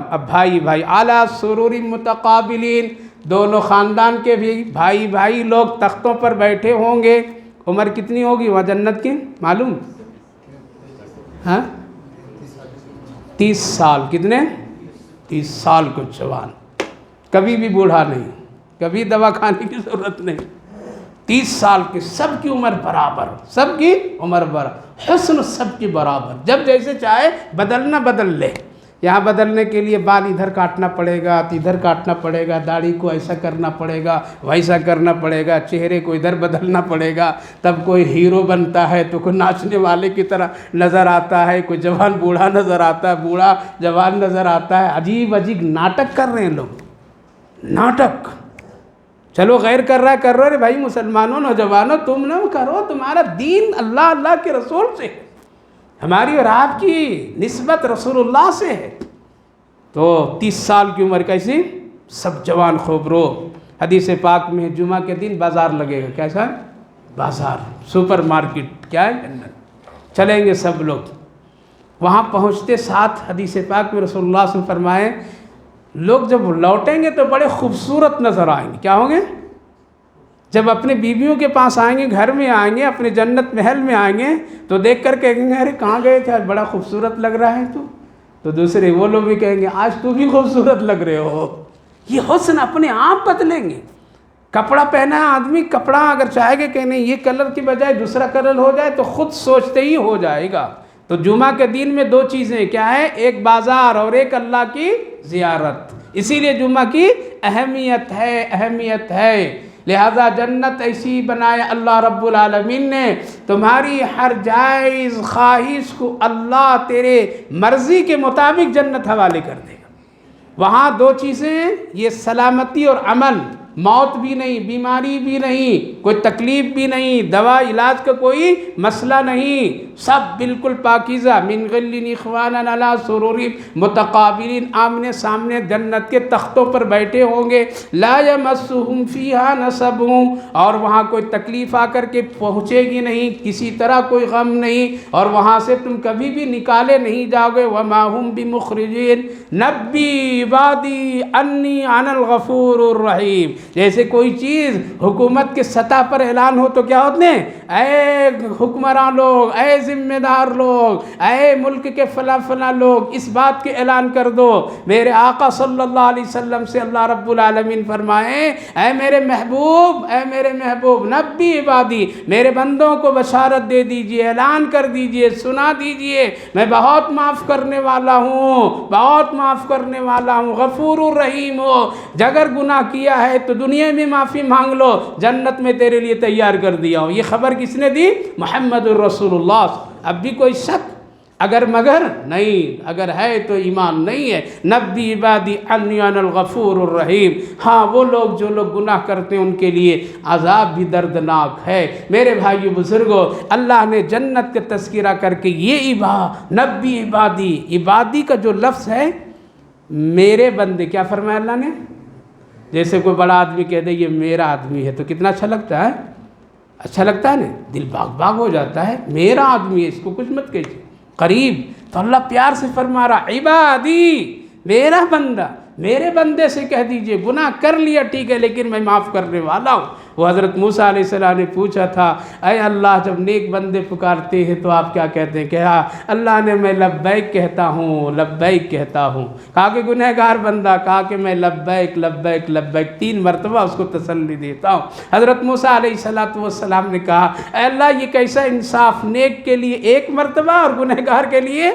اب بھائی اعلیٰ سرور متقابلین، دونوں خاندان کے بھی بھائی لوگ تختوں پر بیٹھے ہوں گے. عمر کتنی ہوگی وہاں جنت کی معلوم؟ 30 سال. کتنے؟ 30 سال کو جوان، کبھی بھی بوڑھا نہیں، کبھی دوا کھانے کی ضرورت نہیں. 30 سال کی سب کی عمر برابر، سب کی عمر برابر، حسن سب کی برابر، جب جیسے چاہے بدلنا بدل لے۔ یہاں بدلنے کے لیے بال ادھر کاٹنا پڑے گا، ادھر کاٹنا پڑے گا، داڑھی کو ایسا کرنا پڑے گا، ویسا کرنا پڑے گا، چہرے کو ادھر بدلنا پڑے گا، تب کوئی ہیرو بنتا ہے تو کوئی ناچنے والے کی طرح نظر آتا ہے، کوئی جوان بوڑھا نظر آتا ہے، بوڑھا جوان نظر آتا ہے۔ عجیب عجیب ناٹک کر رہے ہیں لوگ، ناٹک۔ چلو غیر کر رہا ہے بھائی، مسلمانوں نوجوانوں تم نہ کرو، تمہارا دین اللہ کے رسول سے، ہماری اور آپ کی نسبت رسول اللہ سے ہے۔ تو 30 سال کی عمر کیسی؟ سب جوان خوبرو۔ حدیث پاک میں جمعہ کے دن بازار لگے گا، کیسا؟ بازار، سپر مارکیٹ، کیا ہے؟ جنت۔ چلیں گے سب لوگ، وہاں پہنچتے ساتھ حدیث پاک میں رسول اللہ صلی اللہ علیہ وسلم فرمائے لوگ جب لوٹیں گے تو بڑے خوبصورت نظر آئیں گے۔ کیا ہوں گے؟ جب اپنے بیویوں کے پاس آئیں گے، گھر میں آئیں گے، اپنے جنت محل میں آئیں گے تو دیکھ کر کہیں گے ارے کہاں گئے تھے، آج بڑا خوبصورت لگ رہا ہے تو دوسرے وہ لوگ بھی کہیں گے آج تو بھی خوبصورت لگ رہے ہو۔ یہ حسن اپنے آپ بدلیں گے۔ کپڑا پہنا ہے آدمی، کپڑا اگر چاہے گا کہ نہیں یہ کلر کی بجائے دوسرا کلر ہو جائے تو خود سوچتے ہی ہو جائے گا۔ تو جمعہ کے دن میں 2 چیزیں کیا ہے؟ ایک بازار اور ایک اللہ کی زیارت۔ اسی لیے جمعہ کی اہمیت ہے۔ لہذا جنت ایسی بنائے اللہ رب العالمین نے، تمہاری ہر جائز خواہش کو اللہ تیرے مرضی کے مطابق جنت حوالے کر دے گا۔ وہاں 2 چیزیں، یہ سلامتی اور امن، موت بھی نہیں، بیماری بھی نہیں، کوئی تکلیف بھی نہیں، دوا علاج کا کوئی مسئلہ نہیں، سب بالکل پاکیزہ۔ من غل اخوانا علی سرور متقابلین، آمنے سامنے جنت کے تختوں پر بیٹھے ہوں گے۔ لا یمسہم فیہا نصب، اور وہاں کوئی تکلیف آ کر کے پہنچے گی نہیں، کسی طرح کوئی غم نہیں، اور وہاں سے تم کبھی بھی نکالے نہیں جاؤ گے۔ وما ہم بمخرجین نبی عبادی انی انا الغفور الرحیم۔ جیسے کوئی چیز حکومت کے سطح پر اعلان ہو تو کیا ہوتے ہیں؟ اے حکمراں لوگ، اے ذمہ دار لوگ، اے ملک کے فلاں لوگ، اس بات کے اعلان کر دو۔ میرے آقا صلی اللہ علیہ وسلم سے اللہ رب العالمین فرمائیں اے میرے محبوب نبی عبادی، میرے بندوں کو بشارت دے دیجئے، اعلان کر دیجئے، سنا دیجئے، میں بہت معاف کرنے والا ہوں، غفور الرحیم ہوں۔ اگر گناہ کیا ہے تو دنیا میں معافی مانگ لو، جنت میں تیرے لیے تیار کر دیا ہوں۔ یہ خبر کس نے دی؟ محمد الرسول اللہ۔ اب بھی کوئی شک اگر مگر نہیں، اگر ہے تو ایمان نہیں ہے۔ نبی عبادی انی انا الغفور الرحیم۔ ہاں وہ لوگ جو لوگ گناہ کرتے ہیں ان کے لیے عذاب بھی دردناک ہے۔ میرے بھائیو بزرگوں، اللہ نے جنت کا تذکرہ کر کے یہ نبی عبادی کا جو لفظ ہے، میرے بندے، کیا فرمایا اللہ نے؟ جیسے کوئی بڑا آدمی کہہ دے یہ میرا آدمی ہے تو کتنا اچھا لگتا ہے؟ اچھا لگتا ہے نا، دل باغ ہو جاتا ہے، میرا آدمی ہے، اس کو کچھ مت کہیے، قریب۔ تو اللہ پیار سے فرما رہا عبادی، میرا بندہ، میرے بندے سے کہہ دیجئے گناہ کر لیا ٹھیک ہے لیکن میں معاف کرنے والا ہوں۔ وہ حضرت موسیٰ علیہ السلام نے پوچھا تھا اے اللہ جب نیک بندے پکارتے ہیں تو آپ کیا کہتے ہیں؟ کہا اللہ نے میں لبیک کہتا ہوں۔ کہا کہ گنہگار بندہ، کہا کہ میں لبیک 3 مرتبہ اس کو تسلی دیتا ہوں۔ حضرت موسیٰ علیہ السلام نے کہا اے اللہ یہ کیسا انصاف، نیک کے لیے 1 مرتبہ اور گنہگار کے لیے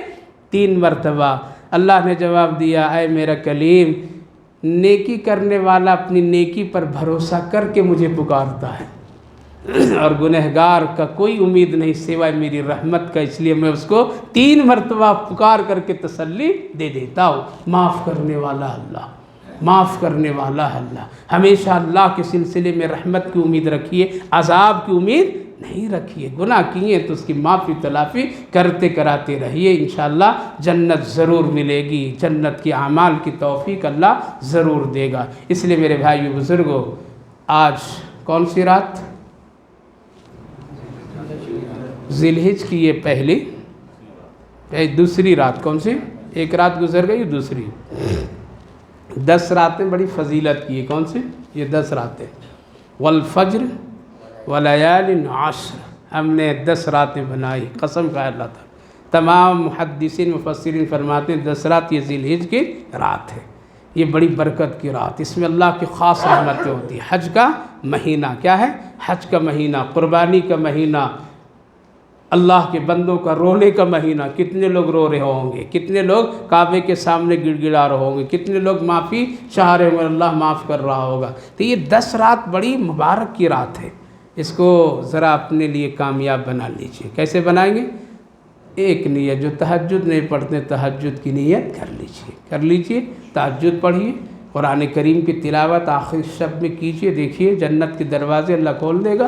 3 مرتبہ۔ اللہ نے جواب دیا اے میرا کلیم، نیکی کرنے والا اپنی نیکی پر بھروسہ کر کے مجھے پکارتا ہے، اور گنہگار کا کوئی امید نہیں سوائے میری رحمت کا، اس لیے میں اس کو 3 مرتبہ پکار کر کے تسلی دے دیتا ہوں۔ معاف کرنے والا اللہ، ہمیشہ اللہ کے سلسلے میں رحمت کی امید رکھیے، عذاب کی امید نہیں رکھیے۔ گناہ کیے تو اس کی معافی تلافی کرتے کراتے رہیے، انشاءاللہ جنت ضرور ملے گی، جنت کی اعمال کی توفیق اللہ ضرور دے گا۔ اس لیے میرے بھائیو بزرگوں، آج کون سی رات؟ ذی الحجہ کی یہ دوسری رات۔ کون سی؟ ایک رات گزر گئی، دوسری 10 راتیں بڑی فضیلت کی ہے۔ کون سی؟ یہ 10 راتیں، والفجر ولیال عشر، ہم نے 10 راتیں بنائی، قسم کا اللہ تعالیٰ۔ تمام محدثین مفسرین فرماتے ہیں 10 رات یہ ذی الحجہ کی رات ہے۔ یہ بڑی برکت کی رات، اس میں اللہ کی خاص رحمتیں ہوتی ہیں۔ حج کا مہینہ کیا ہے؟ حج کا مہینہ، قربانی کا مہینہ، اللہ کے بندوں کا رونے کا مہینہ۔ کتنے لوگ رو رہے ہوں گے، کتنے لوگ کعبے کے سامنے گڑ گڑا رہے ہوں گے، کتنے لوگ معافی چاہ رہے ہوں گے، اللہ معاف کر رہا ہوگا۔ تو یہ 10 رات بڑی مبارک کی رات ہے، اس کو ذرا اپنے لیے کامیاب بنا لیجئے۔ کیسے بنائیں گے؟ ایک نیت، جو تہجد نہیں پڑھتے تہجد کی نیت کر لیجئے، تہجد پڑھیے، قرآن کریم کی تلاوت آخری شب میں کیجئے، دیکھیے جنت کے دروازے اللہ کھول دے گا۔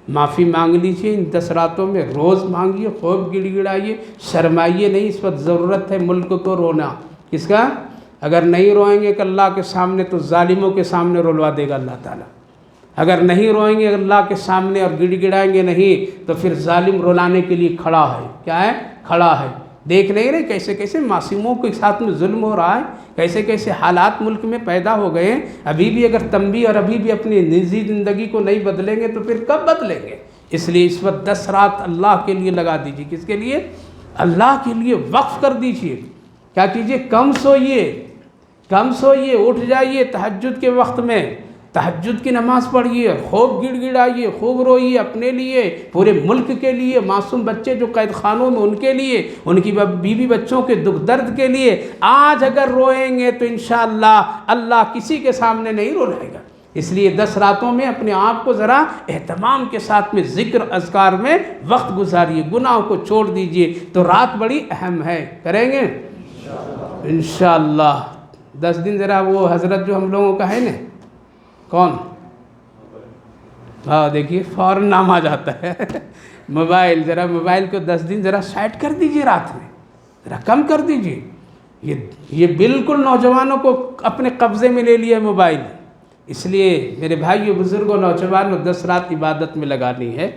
معافی مانگ لیجئے ان 10 راتوں میں، روز مانگیے، خوب گڑ گڑائیے، شرمائیے نہیں۔ اس وقت ضرورت ہے ملک کو رونا، کس کا؟ اگر نہیں روئیں گے کہ اللہ کے سامنے تو ظالموں کے سامنے رلوا دے گا اللہ تعالیٰ۔ اگر نہیں روئیں گے اللہ کے سامنے اور گڑ گڑائیں گے نہیں تو پھر ظالم رلانے کے لیے کھڑا ہے۔ کیا ہے؟ کھڑا ہے۔ دیکھ نہیں رہے کیسے کیسے معصوموں کے ساتھ میں ظلم ہو رہا ہے، کیسے کیسے حالات ملک میں پیدا ہو گئے ہیں۔ ابھی بھی اگر تنبیہ اور ابھی بھی اپنی نجی زندگی کو نہیں بدلیں گے تو پھر کب بدلیں گے؟ اس لیے اس وقت 10 رات اللہ کے لیے لگا دیجیے۔ کس کے لیے؟ اللہ کے لیے وقف کر دیجیے۔ کیا کیجیے؟ کم سوئیے، اٹھ جائیے تہجد کے وقت میں، تہجد کی نماز پڑھیے، خوب گڑ گڑائیے، خوب روئیے اپنے لیے، پورے ملک کے لیے، معصوم بچے جو قید خانوں میں ان کے لیے، ان کی بیوی بچوں کے دکھ درد کے لیے۔ آج اگر روئیں گے تو انشاءاللہ اللہ کسی کے سامنے نہیں رلائے گا۔ اس لیے 10 راتوں میں اپنے آپ کو ذرا اہتمام کے ساتھ میں ذکر اذکار میں وقت گزاریے، گناہوں کو چھوڑ دیجئے، تو رات بڑی اہم ہے۔ کریں گے انشاءاللہ 10 دن۔ ذرا وہ حضرت جو ہم لوگوں کا ہے نا، کون؟ ہاں دیکھیے فوراً نام آ جاتا ہے۔ موبائل، ذرا موبائل کو 10 دن ذرا سائٹ کر دیجئے، رات میں ذرا کم کر دیجئے۔ یہ بالکل نوجوانوں کو اپنے قبضے میں لے لیا موبائل۔ اس لیے میرے بھائیو بزرگوں نوجوانوں 10 رات عبادت میں لگانی ہے۔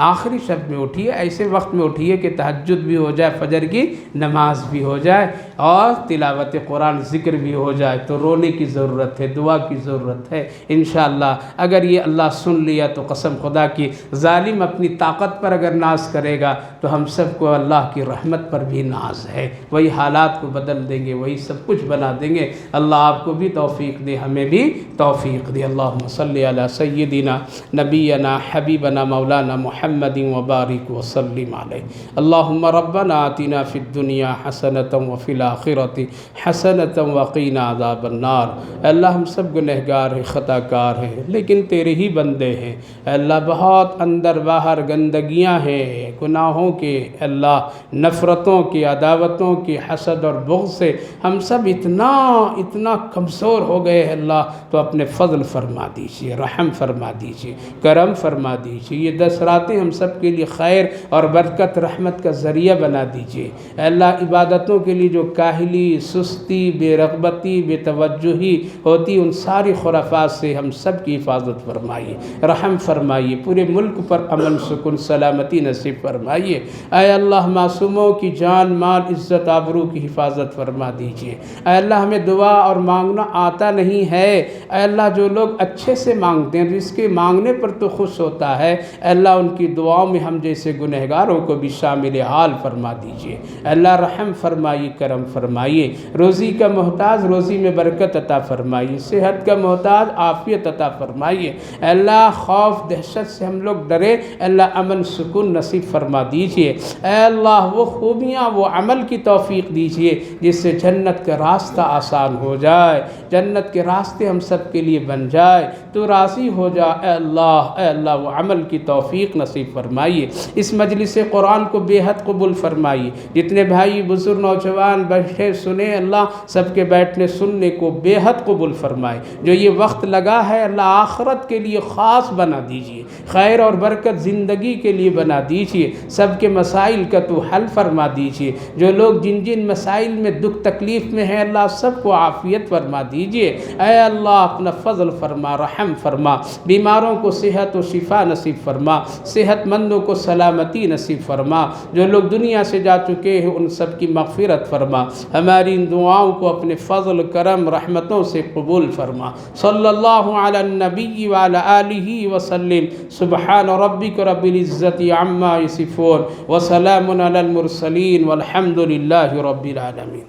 آخری شب میں اٹھیے، ایسے وقت میں اٹھیے کہ تہجد بھی ہو جائے، فجر کی نماز بھی ہو جائے اور تلاوت قرآن ذکر بھی ہو جائے۔ تو رونے کی ضرورت ہے، دعا کی ضرورت ہے۔ انشاءاللہ اگر یہ اللہ سن لیا تو قسم خدا کی، ظالم اپنی طاقت پر اگر ناز کرے گا تو ہم سب کو اللہ کی رحمت پر بھی ناز ہے، وہی حالات کو بدل دیں گے، وہی سب کچھ بنا دیں گے۔ اللہ آپ کو بھی توفیق دے، ہمیں بھی توفیق دے۔ اللہم صلی علی سیدنا نبینا حبیبنا مولانا محمد وبارک وسلم علیہ۔ اللہم ربنا آتنا فی الدنیا حسنۃ وفی الآخرۃ حسنۃ وقینا عذاب النار۔ اے اللہ ہم سب گنہگار ہیں، خطا کار ہیں، لیکن تیرے ہی بندے ہیں۔ اے اللہ بہت اندر باہر گندگیاں ہیں گناہوں کے، اللہ نفرتوں کی، عداوتوں کی، حسد اور بغض سے ہم سب اتنا کمزور ہو گئے ہیں۔ اللہ تو اپنے فضل فرما دیجیے، رحم فرما دیجیے، کرم فرما دیجیے۔ یہ 10 راتیں ہم سب کے لیے خیر اور برکت رحمت کا ذریعہ بنا دیجیے۔ اے اللہ عبادتوں کے لیے جو کاہلی، سستی، بے رغبتی، بے توجہی ہوتی، ان ساری خرافات سے ہم سب کی حفاظت فرمائیے، رحم فرمائیے، پورے ملک پر امن سکون سلامتی نصیب فرمائیے۔ اے اللہ معصوموں کی جان مال عزت آبرو کی حفاظت فرما دیجیے۔ اے اللہ ہمیں دعا اور مانگنا آتا نہیں ہے، اے اللہ جو لوگ اچھے سے مانگتے ہیں جس کے مانگنے پر تو خوش ہوتا ہے، اے اللہ ان کی دعاؤں میں ہم جیسے گنہگاروں کو بھی شامل حال فرما دیجیے۔ اے اللہ رحم فرمائیے، کرم فرمائیے، روزی کا محتاج روزی میں برکت عطا فرمائیے، صحت کا محتاج عافیت عطا فرمائیے۔ اے اللہ خوف دہشت سے ہم لوگ ڈرے، اے اللہ امن سکون نصیب فرما دیجیے۔ اے اللہ وہ خوبیاں، وہ عمل کی توفیق دیجیے جس سے جنت کا راستہ آسان ہو جائے، جنت کے راستے ہم سب کے لیے بن جائے، تو راضی ہو جا۔ اے اللہ وہ عمل کی توفیق نصیب فرمائیے۔ اس مجلس قرآن کو بے حد قبول فرمائیے۔ جتنے بھائی بزرگ نوجوان بیٹھے سنے، اللہ سب کے بیٹھنے سننے کو بے حد قبول فرمائے۔ جو یہ وقت لگا ہے اللہ آخرت کے لیے خاص بنا دیجیے، خیر اور برکت زندگی کے لیے بنا دیجیے، سب کے مسائل کا تو حل فرما دیجیے۔ جو لوگ جن جن مسائل میں دکھ تکلیف میں ہیں اللہ سب کو عافیت فرما دیجیے۔ اے اللہ اپنا فضل فرما، رحم فرما، بیماروں کو صحت و شفا نصیب فرما، صحت مندوں کو سلامتی نصیب فرما، جو لوگ دنیا سے جا چکے ہیں ان سب کی مغفرت فرما، ہماری ان دعاؤں کو اپنے فضل کرم رحمتوں سے قبول فرما۔ صلی اللہ علی النبی وعلی آلہ وسلم۔ سبحان ربک رب العزت عما یصفون وسلام علی المرسلین والحمد للہ رب العالمین۔